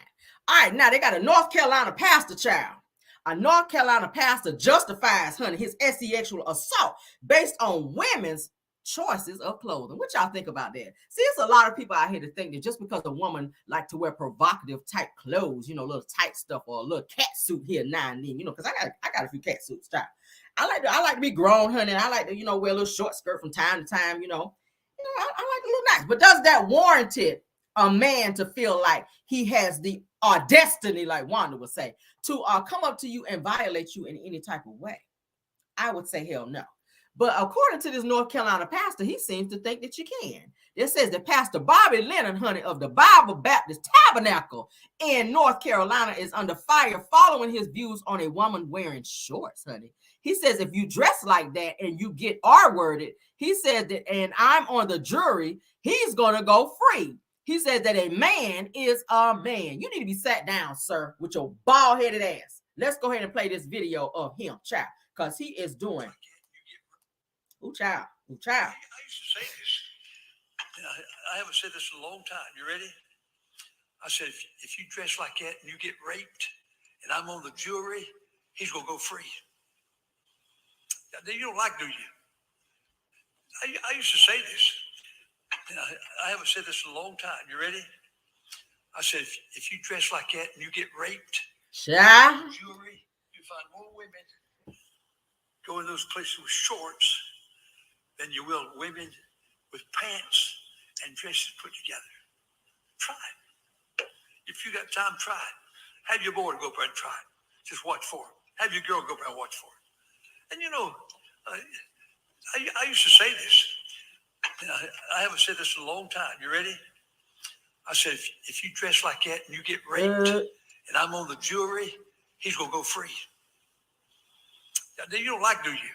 All right, now they got a North Carolina pastor, child. A North Carolina pastor justifies, honey, his sexual assault based on women's choices of clothing. What y'all think about that? See, it's a lot of people out here to think that just because a woman like to wear provocative type clothes, little tight stuff or a little cat suit here now and then, because I got a few cat suits, child. I like to be grown, honey. I like to, wear a little short skirt from time to time, I like a little nice. But does that warrant it a man to feel like he has the audacity, like Wanda would say, to come up to you and violate you in any type of way? I would say hell no. But according to this North Carolina pastor, he seems to think that you can. It says that Pastor Bobby Leonard, honey, of the Bible Baptist Tabernacle in North Carolina is under fire following his views on a woman wearing shorts, honey. He says if you dress like that and you get R-worded, he said that, and I'm on the jury, he's going to go free. He said that a man is a man. You need to be sat down, sir, with your bald-headed ass. Let's go ahead and play this video of him, child, because he is doing... Ooh, child. Ooh, child. I used to say this. I haven't said this in a long time. You ready? I said, if you dress like that and you get raped and I'm on the jury, he's going to go free. You don't like, do you? I used to say this. I haven't said this in a long time. You ready? I said, if you dress like that and you get raped, child, jury, you find more women go in those places with shorts than you will women with pants and dresses put together. Try it. If you got time, try it. Have your boy go up there and try it. Just watch for it. Have your girl go up there and watch for it. And I used to say this. I haven't said this in a long time. You ready? I said, if you dress like that and you get raped and I'm on the jury, he's going to go free. You don't like, do you?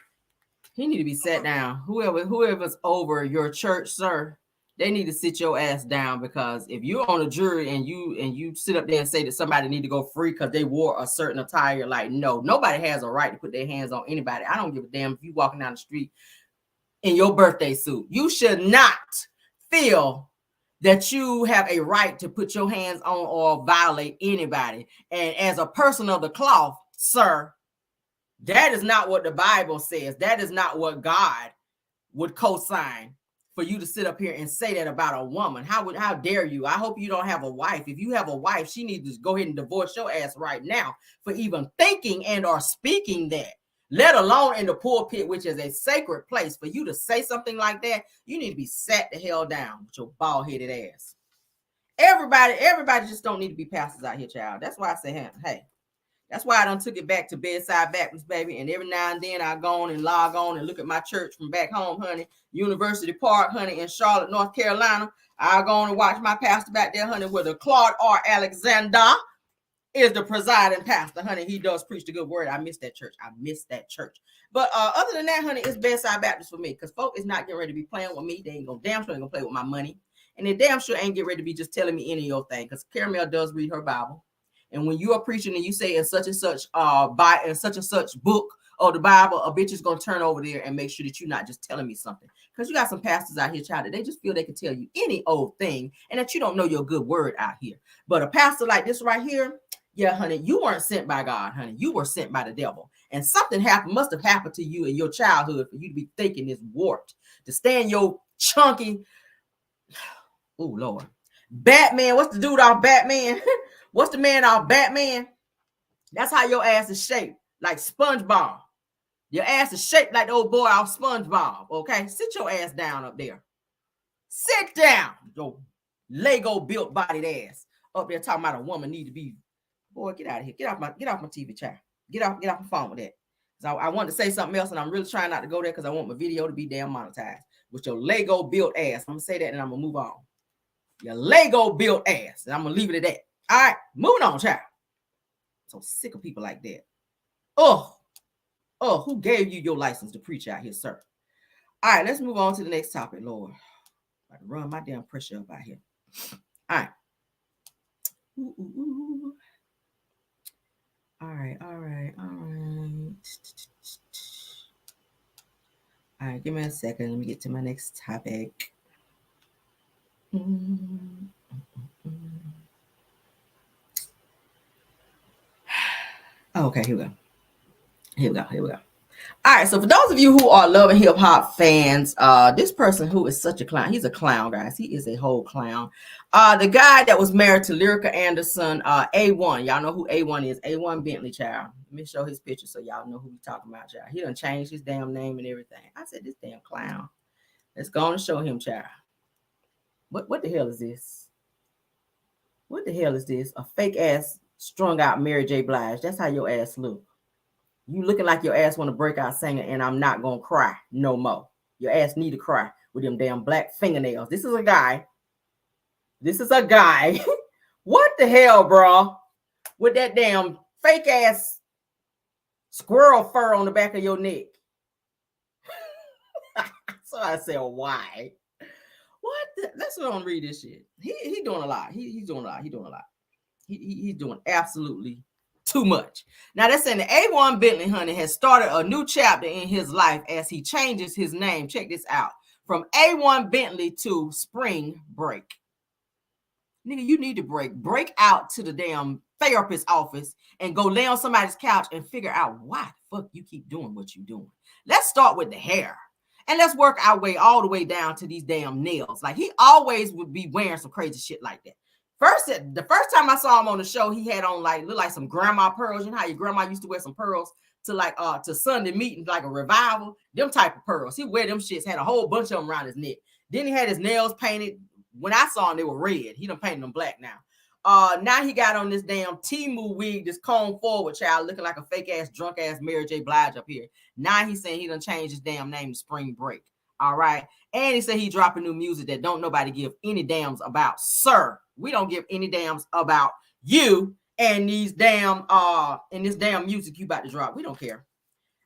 He need to be sat down. Whoever's over your church, sir, they need to sit your ass down, because if you're on a jury and you sit up there and say that somebody need to go free because they wore a certain attire, like, no, nobody has a right to put their hands on anybody. I don't give a damn if you walking down the street in your birthday suit. You should not feel that you have a right to put your hands on or violate anybody. And as a person of the cloth, sir, that is not what the Bible says. That is not what God would co-sign for you to sit up here and say that about a woman. How dare you? I hope you don't have a wife. If you have a wife, she needs to go ahead and divorce your ass right now for even thinking and or speaking that, let alone in the pulpit, which is a sacred place. For you to say something like that, you need to be sat the hell down with your bald-headed ass. Everybody just don't need to be pastors out here, child. That's why I say, hey, that's why I done took it back to Bedside Baptist, baby. And every now and then I go on and log on and look at my church from back home, honey. University Park, honey, in Charlotte, North Carolina. I go on and watch my pastor back there, honey, where the Claude R. Alexander is the presiding pastor, honey. He does preach the good word. I miss that church. But other than that, honey, it's Bedside Baptist for me, because folk is not getting ready to be playing with me. They ain't gonna damn sure ain't gonna play with my money. And they damn sure ain't get ready to be just telling me any of your thing, because Caramel does read her Bible. And when you are preaching and you say in such and such book of the Bible, a bitch is gonna turn over there and make sure that you're not just telling me something. Because you got some pastors out here, child, that they just feel they can tell you any old thing and that you don't know your good word out here. But a pastor like this right here, yeah, honey, you weren't sent by God, honey. You were sent by the devil. And something must have happened to you in your childhood for you to be thinking this warped, to stand your chunky, oh Lord, Batman. What's the dude off Batman? What's the man off Batman? That's how your ass is shaped, like SpongeBob. Your ass is shaped like the old boy off SpongeBob, okay? Sit your ass down up there. Sit down, your Lego built bodied ass up there talking about a woman need to be. Boy, get out of here. Get off my TV, child. Get off my phone with that. So I wanted to say something else, and I'm really trying not to go there because I want my video to be damn monetized. With your Lego built ass. I'm gonna say that and I'm gonna move on. Your Lego built ass. And I'm gonna leave it at that. All right, moving on, child. So sick of people like that. Oh, who gave you your license to preach out here, sir? All right, let's move on to the next topic, Lord. I can run my damn pressure up out here. All right. Ooh. All right. All right, give me a second. Let me get to my next topic. Okay, here we go. Here we go. All right, so for those of you who are loving hip hop fans, this person who is such a clown, he's a clown, guys. He is a whole clown. The guy that was married to Lyrica Anderson, A1. Y'all know who A1 is. A1 Bentley, child. Let me show his picture so y'all know who we talking about, child. He done changed his damn name and everything. I said, this damn clown. Let's go on and show him, child. What the hell is this? What the hell is this? A fake ass strung out Mary J. Blige. That's how your ass look. You looking like your ass want to break out singing, and I'm not going to cry no more. Your ass need to cry with them damn black fingernails. This is a guy. What the hell, bro? With that damn fake ass squirrel fur on the back of your neck. So I said, why? What? Let's go and read this shit. He doing a lot. He's doing a lot. He's doing absolutely too much. Now that's saying the A1 Bentley, honey, has started a new chapter in his life as he changes his name. Check this out. From A1 Bentley to Spring Break. Nigga, you need to break out to the damn therapist office and go lay on somebody's couch and figure out why the fuck you keep doing what you're doing. Let's start with the hair. And let's work our way all the way down to these damn nails. Like, he always would be wearing some crazy shit like that. The first time I saw him on the show, he had on look like some grandma pearls. You know how your grandma used to wear some pearls to Sunday meetings, like a revival? Them type of pearls. He wear them shits, had a whole bunch of them around his neck. Then he had his nails painted. When I saw him, they were red. He done painted them black now. Now he got on this damn Timu wig, this comb forward, child, looking like a fake ass, drunk ass Mary J. Blige up here. Now he's saying he done changed his damn name to Spring Break. All right. And he said he dropping new music that don't nobody give any damns about. Sir, we don't give any damns about you and these damn this damn music you about to drop. We don't care.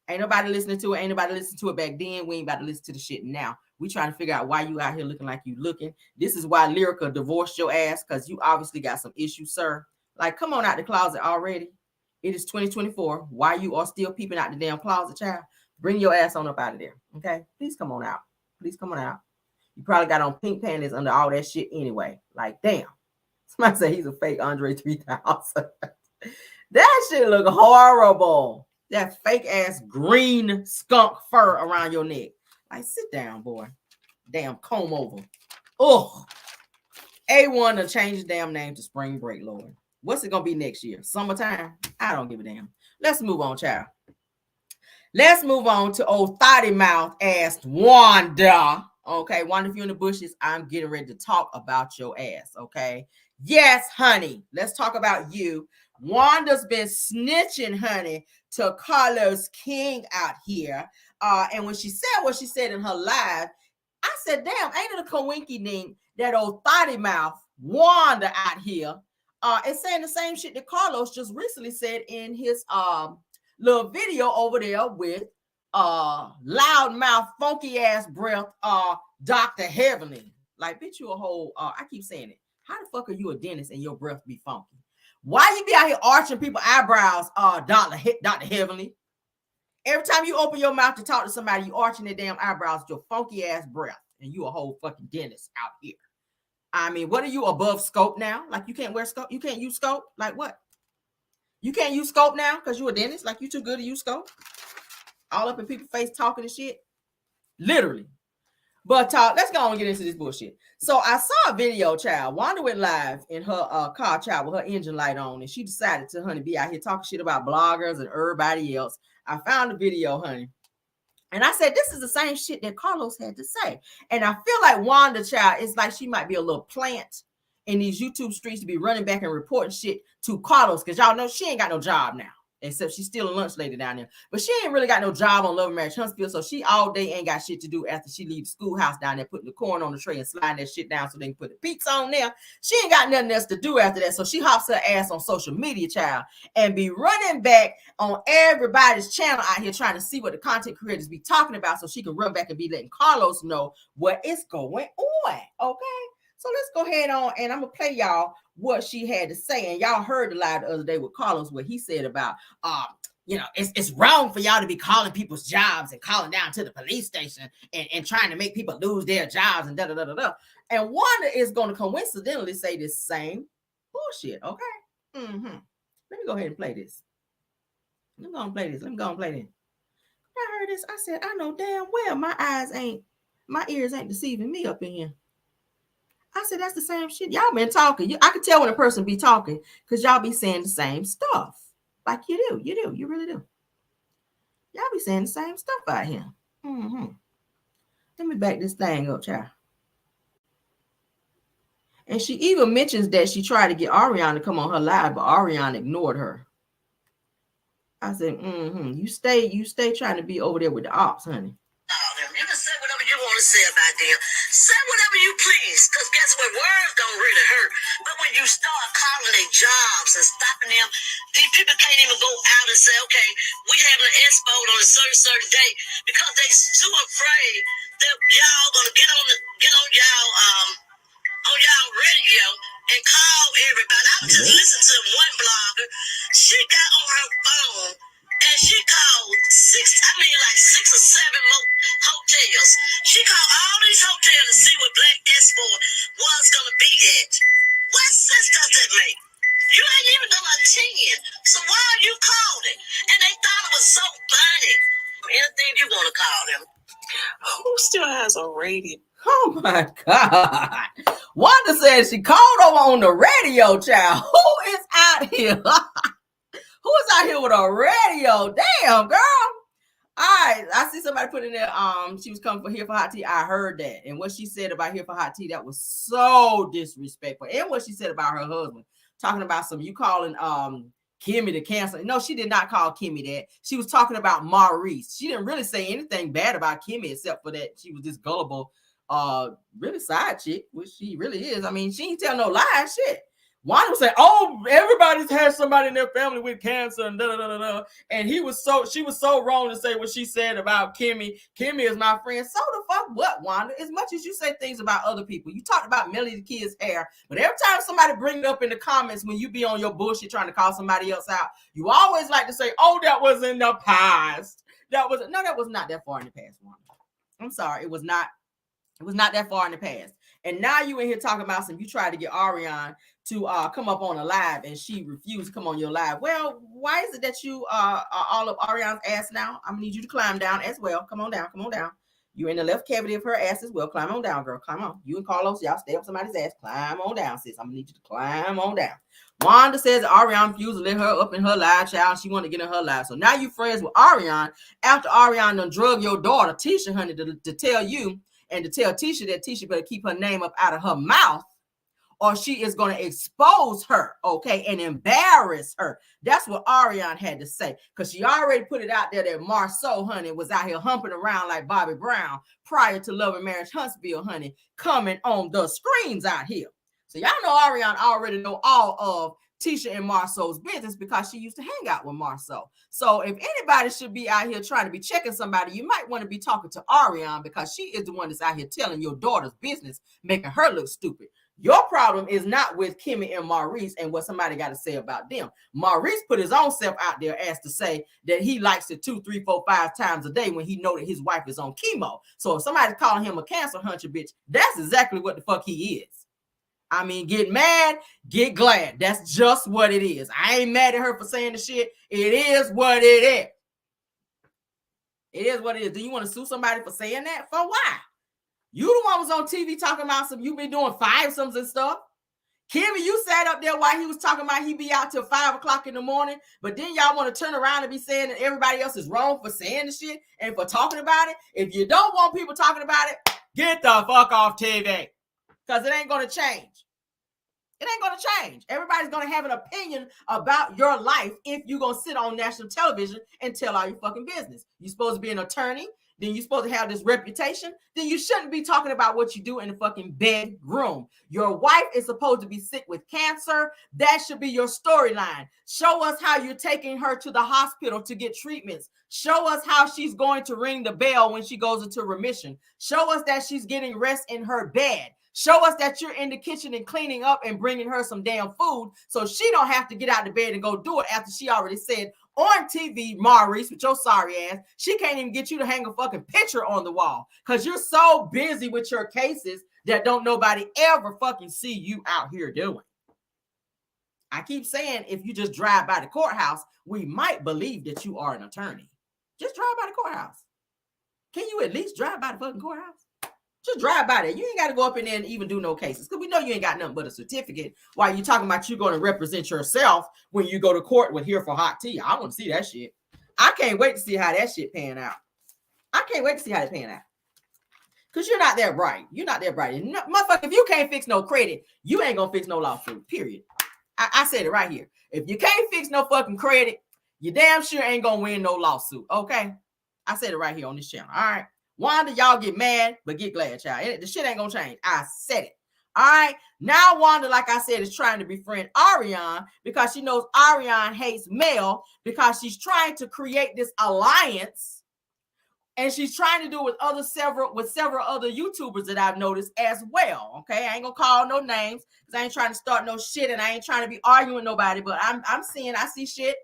Ain't nobody listening to it. Ain't nobody listening to it back then. We ain't about to listen to the shit now. We trying to figure out why you out here looking like you looking. This is why Lyrica divorced your ass, because you obviously got some issues, sir. Like, come on out the closet already. It is 2024. Why you are still peeping out the damn closet, child? Bring your ass on up out of there, okay? Please come on out. Please come on out. You probably got on pink panties under all that shit anyway. Like, damn. Somebody say he's a fake Andre 3000. That shit look horrible. That fake ass green skunk fur around your neck. Like, sit down, boy. Damn comb over. Ugh. A1 to change his damn name to Spring Break, Lord. What's it gonna be next year? Summertime? I don't give a damn. Let's move on, child. Let's move on to old thotty mouth ass Wanda. Okay, Wanda, if you're in the bushes, I'm getting ready to talk about your ass. Okay. Yes, honey. Let's talk about you. Wanda's been snitching, honey, to Carlos King out here. And when she said what she said in her live, I said, damn, ain't it a coinky name that old thotty mouth Wanda out here is saying the same shit that Carlos just recently said in his little video over there with loudmouth, funky ass breath, Dr. Heavenly. Like, bitch, you a whole, I keep saying it. How the fuck are you a dentist and your breath be funky? Why you be out here arching people's eyebrows, Dr. Heavenly? Every time you open your mouth to talk to somebody, you arching their damn eyebrows with your funky ass breath, and you a whole fucking dentist out here. I mean, what are you, above scope now? Like, you can't wear scope? You can't use scope? Like, what? You can't use scope now because you a dentist? Like, you too good to use scope? All up in people's face talking and shit? Literally. But let's go on and get into this bullshit. So I saw a video, child. Wanda went live in her car, child, with her engine light on, and she decided to, honey, be out here talking shit about bloggers and everybody else. I found the video, honey. And I said, this is the same shit that Carlos had to say. And I feel like Wanda, child, is like she might be a little plant in these YouTube streets to be running back and reporting shit to Carlos, because y'all know she ain't got no job now. Except she's still a lunch lady down there. But she ain't really got no job on Love and Marriage Huntsville, so she all day ain't got shit to do after she leaves schoolhouse down there, putting the corn on the tray and sliding that shit down so they can put the peaks on there. She ain't got nothing else to do after that, so she hops her ass on social media, child, and be running back on everybody's channel out here trying to see what the content creators be talking about so she can run back and be letting Carlos know what is going on, okay? So let's go ahead on, and I'm going to play y'all what she had to say. And y'all heard the live the other day with Carlos, what he said about you know, it's wrong for y'all to be calling people's jobs and calling down to the police station and trying to make people lose their jobs and da-da-da-da-da. And Wanda is going to coincidentally say this same bullshit, okay? Mm-hmm. Let me go ahead and play this. Let me go and play this. I heard this. I said, I know damn well my ears ain't deceiving me up in here. I said, that's the same shit. Y'all been talking. I can tell when a person be talking because y'all be saying the same stuff. Like you really do. Y'all be saying the same stuff out here. Mm-hmm. Let me back this thing up, child. And she even mentions that she tried to get Ariana to come on her live, but Ariana ignored her. I said, you stay trying to be over there with the ops, honey. You can say whatever you want to say about them. Say whatever you please, because guess what? Words don't really hurt. But when you start calling their jobs and stopping them, these people can't even go out and say, okay, we having an expo on a certain day, because they too afraid that y'all gonna get on y'all radio and call everybody. I was just listening to one blogger. She got on her phone and she called six or seven more hotels. She called all these hotels to see what Black Expo was gonna be at. What sense does that make? You ain't even done attend. So why are you calling? And they thought it was so funny. Anything you want to call them. Who still has a radio? Oh my God. Wanda said she called over on the radio, child. Who is out here? Who is out here with a radio? Damn, girl. All right. I see somebody put in there, she was coming here for hot tea. I heard that. And what she said about here for hot tea, that was so disrespectful. And what she said about her husband, talking about you calling Kimmy the cancer. No, she did not call Kimmy that. She was talking about Maurice. She didn't really say anything bad about Kimmy except for that she was this gullible really side chick, which she really is. I mean, she ain't tell no lies, shit. Wanda was saying, oh, everybody's had somebody in their family with cancer and da-da-da-da-da. And she was so wrong to say what she said about Kimmy. Kimmy is my friend. So the fuck what, Wanda? As much as you say things about other people, you talked about Melly the kid's hair, but every time somebody bring it up in the comments when you be on your bullshit trying to call somebody else out, you always like to say, oh, that was in the past. That was not that far in the past, Wanda. I'm sorry, it was not that far in the past. And now you in here talking about you tried to get Ariana to come up on a live and she refused to come on your live. Well, why is it that you are all up Ariana's ass now? I'm gonna need you to climb down as well. Come on down. You're in the left cavity of her ass as well. Climb on down, girl. Climb on. You and Carlos, y'all stay up somebody's ass. Climb on down, sis. I'm gonna need you to climb on down. Wanda says Ariana refused to let her up in her live, child. She wanted to get in her live. So now you friends with Ariana after Ariana done drug your daughter, Tisha, honey, to tell you and to tell Tisha that Tisha better keep her name up out of her mouth, or she is going to expose her, okay, and embarrass her. That's what Ariana had to say, because she already put it out there that Marceau, honey, was out here humping around like Bobby Brown prior to Love and Marriage Huntsville, honey, coming on the screens out here. So y'all know Ariana already know all of Tisha and Marceau's business because she used to hang out with Marceau. So if anybody should be out here trying to be checking somebody, you might want to be talking to Ariana, because she is the one that's out here telling your daughter's business, making her look stupid. Your problem is not with Kimmy and Maurice and what somebody got to say about them. Maurice put his own self out there as to say that he likes it 2, 3, 4, 5 times a day when he know that his wife is on chemo. So if somebody's calling him a cancer hunter, bitch, that's exactly what the fuck he is. I mean, get mad, get glad. That's just what it is. I ain't mad at her for saying the shit. It is what it is. It is what it is. Do you want to sue somebody for saying that? For why? You the one was on TV talking about you been doing fivesomes and stuff. Kimmy, you sat up there while he was talking about he be out till 5 o'clock in the morning, but then y'all want to turn around and be saying that everybody else is wrong for saying the shit and for talking about it. If you don't want people talking about it, get the fuck off TV, because it ain't going to change. It ain't going to change. Everybody's going to have an opinion about your life if you're going to sit on national television and tell all your fucking business. You're supposed to be an attorney. Then you're supposed to have this reputation. Then you shouldn't be talking about what you do in the fucking bedroom. Your wife is supposed to be sick with cancer. That should be your storyline. Show us how you're taking her to the hospital to get treatments. Show us how she's going to ring the bell when she goes into remission. Show us that she's getting rest in her bed. Show us that you're in the kitchen and cleaning up and bringing her some damn food so she don't have to get out of bed and go do it after she already said on TV, Maurice, with your sorry ass. She can't even get you to hang a fucking picture on the wall because you're so busy with your cases that don't nobody ever fucking see you out here doing. I keep saying if you just drive by the courthouse, we might believe that you are an attorney. Just drive by the courthouse. Can you at least drive by the fucking courthouse? Just drive by there. You ain't got to go up in there and even do no cases because we know you ain't got nothing but a certificate while you talking about you going to represent yourself when you go to court with Here for Hot Tea. I want to see that shit. I can't wait to see how that shit pan out. I can't wait to see how it pan out. Because you're not that bright. You're not that bright. No, motherfucker, if you can't fix no credit, you ain't going to fix no lawsuit, period. I said it right here. If you can't fix no fucking credit, you damn sure ain't going to win no lawsuit, okay? I said it right here on this channel, all right? Wanda, y'all get mad, but get glad, child. The shit ain't gonna change. I said it. All right. Now Wanda, like I said, is trying to befriend Ariane because she knows Ariane hates Mel because she's trying to create this alliance, and she's trying to do it with several other YouTubers that I've noticed as well. Okay, I ain't gonna call no names because I ain't trying to start no shit, and I ain't trying to be arguing with nobody. But I see shit.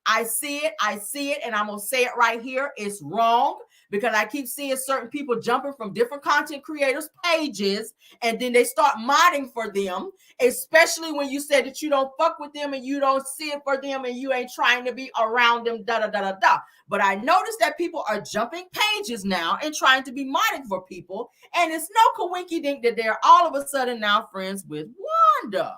I see it, and I'm gonna say it right here. It's wrong. Because I keep seeing certain people jumping from different content creators' pages, and then they start modding for them, especially when you say that you don't fuck with them and you don't see it for them and you ain't trying to be around them, da-da-da-da-da. But I noticed that people are jumping pages now and trying to be modding for people, and it's no coinky-dink that they're all of a sudden now friends with Wanda.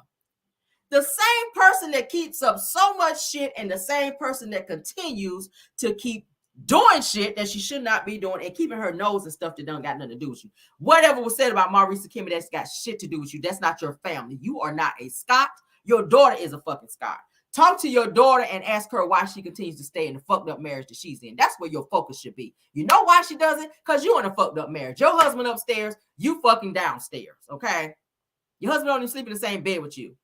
The same person that keeps up so much shit and the same person that continues to keep doing shit that she should not be doing and keeping her nose and stuff that don't got nothing to do with you. Whatever was said about Maurice Kimmy, that's got shit to do with you. That's not your family. You are not a Scott. Your daughter is a fucking Scott. Talk to your daughter and ask her why she continues to stay in the fucked up marriage that she's in. That's where your focus should be. You know why she does it? Because you're in a fucked up marriage. Your husband upstairs, you fucking downstairs, okay? Your husband don't even sleep in the same bed with you.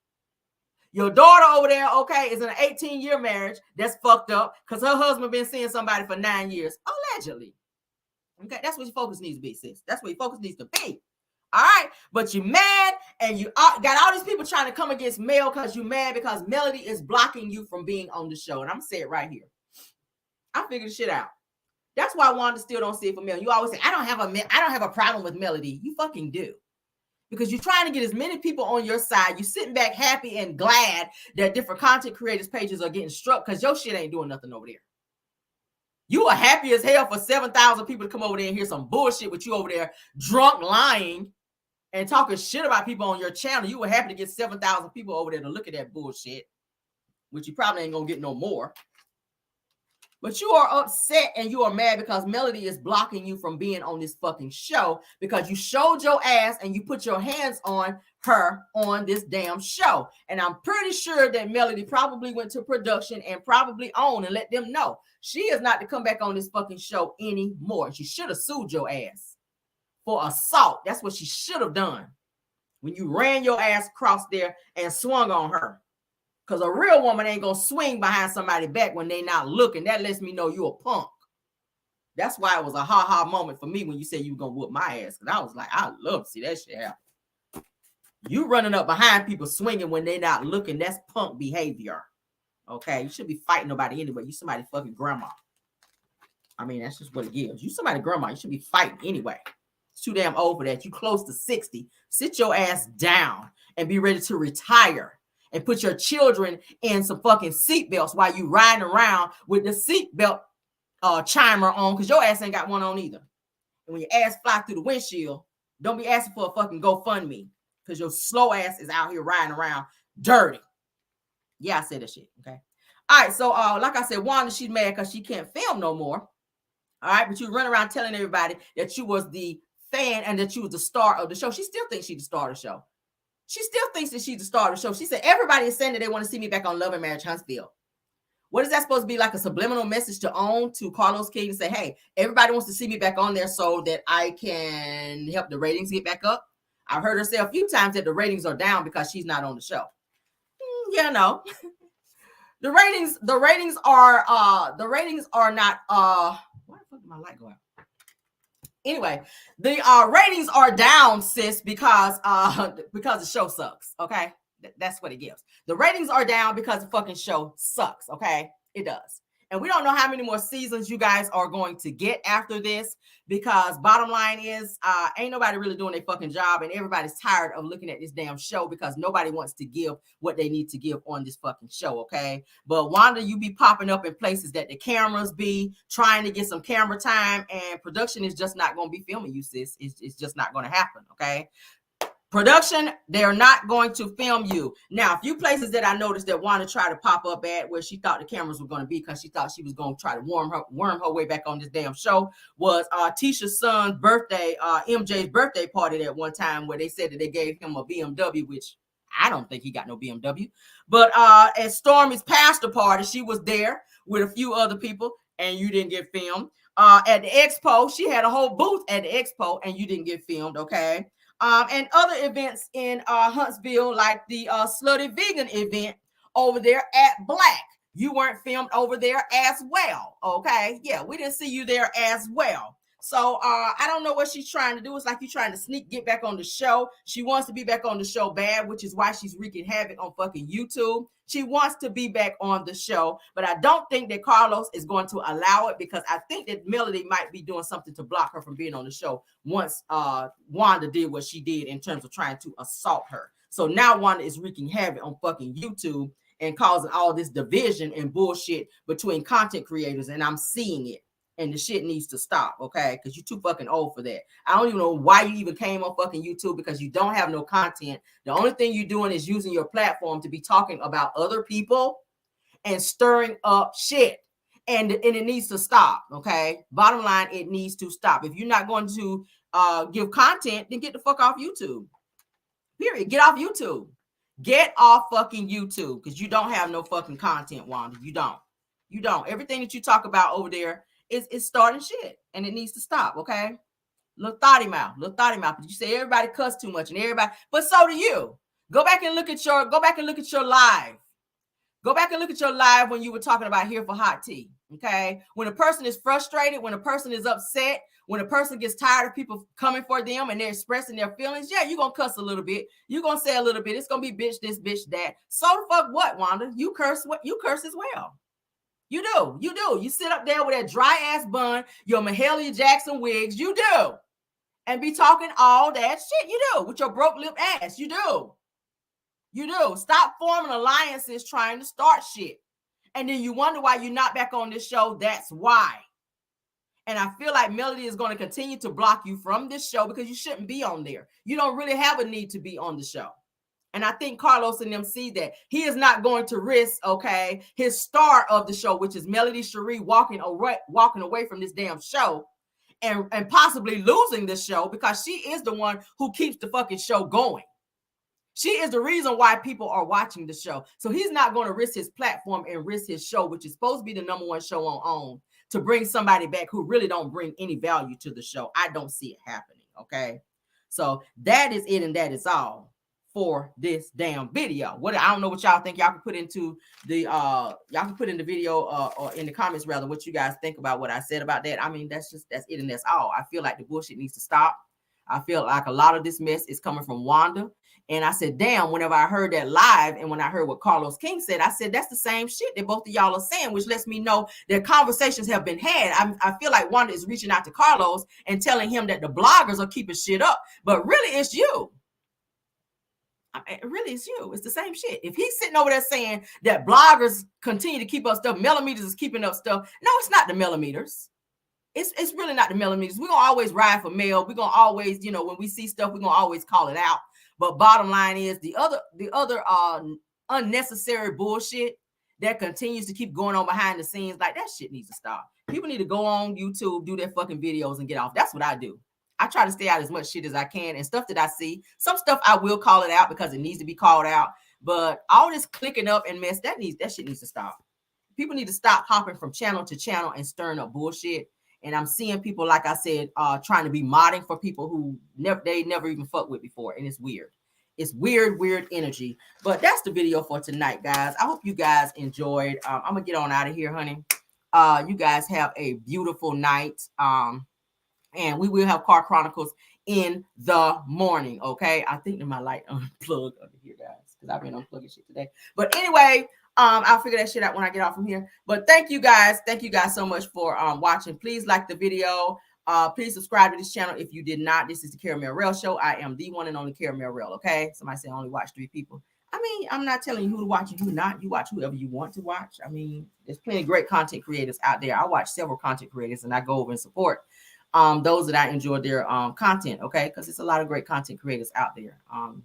Your daughter over there, okay, is in an 18-year marriage that's fucked up because her husband been seeing somebody for 9 years, allegedly. Okay, that's what your focus needs to be, sis. That's where your focus needs to be. All right, but you mad and you got all these people trying to come against Mel because you mad because Melody is blocking you from being on the show. And I'm going to say it right here. I figured the shit out. That's why Wanda still don't see it for Mel. You always say, I don't have a problem with Melody. You fucking do. Because you're trying to get as many people on your side. You're sitting back happy and glad that different content creators' pages are getting struck because your shit ain't doing nothing over there. You are happy as hell for 7,000 people to come over there and hear some bullshit with you over there drunk, lying, and talking shit about people on your channel. You were happy to get 7,000 people over there to look at that bullshit, which you probably ain't going to get no more. But you are upset and you are mad because Melody is blocking you from being on this fucking show because you showed your ass and you put your hands on her on this damn show. And I'm pretty sure that Melody probably went to production and probably owned and let them know she is not to come back on this fucking show anymore. She should have sued your ass for assault. That's what she should have done when you ran your ass across there and swung on her. Because a real woman ain't going to swing behind somebody back when they not looking. That lets me know you a punk. That's why it was a ha-ha moment for me when you said you were going to whoop my ass. Because I was like, I love to see that shit happen. You running up behind people swinging when they not looking, that's punk behavior. Okay? You shouldn't be fighting nobody anyway. You somebody fucking grandma. I mean, that's just what it gives. You somebody grandma. You should be fighting anyway. It's too damn old for that. You close to 60. Sit your ass down and be ready to retire. And put your children in some fucking seatbelts while you riding around with the seatbelt chimer on because your ass ain't got one on either. And when your ass fly through the windshield, don't be asking for a fucking GoFundMe because your slow ass is out here riding around dirty. Yeah, I said that shit, okay? All right, so like I said, Wanda, she's mad because she can't film no more. All right, but you run around telling everybody that you was the fan and that you was the star of the show. She still thinks she's the star of the show. She still thinks that she's the star of the show. She said, everybody is saying that they want to see me back on Love and Marriage Huntsville. What is that supposed to be, like a subliminal message to own to Carlos King and say, hey, everybody wants to see me back on there so that I can help the ratings get back up? I've heard her say a few times that the ratings are down because she's not on the show. Yeah, no. The ratings are not why the fuck did my light go out? Anyway, the ratings are down, sis, because the show sucks. Okay, that's what it gives. The ratings are down because the fucking show sucks. Okay, it does. And we don't know how many more seasons you guys are going to get after this, because bottom line is, ain't nobody really doing their fucking job, and everybody's tired of looking at this damn show because nobody wants to give what they need to give on this fucking show, okay? But Wanda, you be popping up in places that the cameras be trying to get some camera time, and production is just not going to be filming you, sis. It's just not going to happen, okay? Production, they're not going to film you. Now, a few places that I noticed that Wanda tried to pop up at where she thought the cameras were going to be because she thought she was going to try to worm her way back on this damn show was Tisha's son's birthday, MJ's birthday party at one time, where they said that they gave him a BMW, which I don't think he got no BMW. But at Stormy's pastor party, she was there with a few other people, and you didn't get filmed. At the expo, she had a whole booth at the expo, and you didn't get filmed, okay? And other events in Huntsville, like the Slutty Vegan event over there at Black. You weren't filmed over there as well, okay? Yeah, we didn't see you there as well. So I don't know what she's trying to do. It's like you're trying to get back on the show. She wants to be back on the show bad, which is why she's wreaking havoc on fucking YouTube. She wants to be back on the show, but I don't think that Carlos is going to allow it, because I think that Melody might be doing something to block her from being on the show once Wanda did what she did in terms of trying to assault her. So now Wanda is wreaking havoc on fucking YouTube and causing all this division and bullshit between content creators, and I'm seeing it. And the shit needs to stop, okay? Because you're too fucking old for that. I don't even know why you even came on fucking YouTube, because you don't have no content. The only thing you're doing is using your platform to be talking about other people and stirring up shit. And it needs to stop, okay? Bottom line, it needs to stop. If you're not going to give content, then get the fuck off YouTube. Period. Get off YouTube. Get off fucking YouTube, because you don't have no fucking content, Wanda. You don't. You don't. Everything that you talk about over there is starting shit, and it needs to stop, okay? Little thotty mouth. But you say everybody cuss too much, and everybody, but so do you. Go back and look at your live. Go back and look at your live when you were talking about Here for Hot Tea, okay? When a person is frustrated, when a person is upset, when a person gets tired of people coming for them and they're expressing their feelings, yeah, you're gonna cuss a little bit. You're gonna say a little bit. It's gonna be bitch this, bitch that. So the fuck what, Wanda? You curse as well. You do. You sit up there with that dry ass bun, your Mahalia Jackson wigs. You do. And be talking all that shit. You do. With your broke lip ass. You do. Stop forming alliances trying to start shit. And then you wonder why you're not back on this show. That's why. And I feel like Melody is going to continue to block you from this show, because you shouldn't be on there. You don't really have a need to be on the show. And I think Carlos and them see that. He is not going to risk, okay, his star of the show, which is Melody Cherie, walking away from this damn show and possibly losing this show, because she is the one who keeps the fucking show going. She is the reason why people are watching the show. So he's not going to risk his platform and risk his show, which is supposed to be the #1 show on OWN, to bring somebody back who really don't bring any value to the show. I don't see it happening, okay? So that is it, and that is all for this damn video. I don't know what y'all think. Y'all can put into the video or in the comments rather what you guys think about what I said about that. I mean, that's it, and that's all. I feel like the bullshit needs to stop. I feel like a lot of this mess is coming from Wanda. And I said, damn, whenever I heard that live and when I heard what Carlos King said, I said, that's the same shit that both of y'all are saying, which lets me know that conversations have been had. I feel like Wanda is reaching out to Carlos and telling him that the bloggers are keeping shit up. But really, it's you. It's the same shit. If he's sitting over there saying that bloggers continue to keep up stuff, millimeters is keeping up stuff. No, it's not the millimeters. It's really not the millimeters. We're gonna always ride for mail. We're gonna always, when we see stuff, we're gonna always call it out. But bottom line is the other unnecessary bullshit that continues to keep going on behind the scenes, like that shit needs to stop. People need to go on YouTube, do their fucking videos, and get off. That's what I do. I try to stay out as much shit as I can, and stuff that I see. Some stuff I will call it out because it needs to be called out. But all this clicking up and mess, that shit needs to stop. People need to stop hopping from channel to channel and stirring up bullshit. And I'm seeing people, like I said, trying to be modding for people who they never even fucked with before. And it's weird. It's weird energy. But that's the video for tonight, guys. I hope you guys enjoyed. I'm going to get on out of here, honey. You guys have a beautiful night. And we will have Car Chronicles in the morning, okay? I think that my light unplugged under here, guys, because I've been unplugging shit today. But anyway, I'll figure that shit out when I get off from here. But thank you guys so much for watching. Please like the video. Please subscribe to this channel if you did not. This is the Caramel Rail Show. I am the one and only Caramel Rail. Okay, somebody said only watch 3 people. I mean, I'm not telling you who to watch and who not. You watch whoever you want to watch. I mean, there's plenty of great content creators out there. I watch several content creators and I go over and support those that I enjoy their content, okay? Because it's a lot of great content creators out there.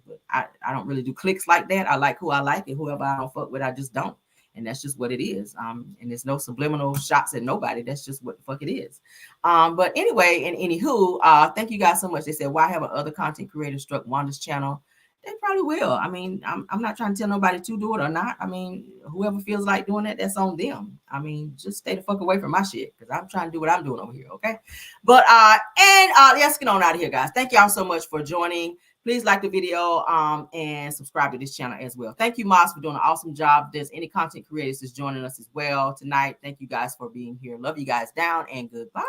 But I don't really do clicks like that. I like who I like, and whoever I don't fuck with, I just don't. And that's just what it is. And there's no subliminal shots at nobody. That's just what the fuck it is. But anyway, and anywho, thank you guys so much. They said, why haven't other content creators struck Wanda's channel? They probably will. I mean, I'm not trying to tell nobody to do it or not. I mean, whoever feels like doing that, that's on them. I mean, just stay the fuck away from my shit, because I'm trying to do what I'm doing over here, okay? But let's get on out of here, guys. Thank y'all so much for joining. Please like the video and subscribe to this channel as well. Thank you, Moss, for doing an awesome job. If there's any content creators that's joining us as well tonight, thank you guys for being here. Love you guys down, and goodbye.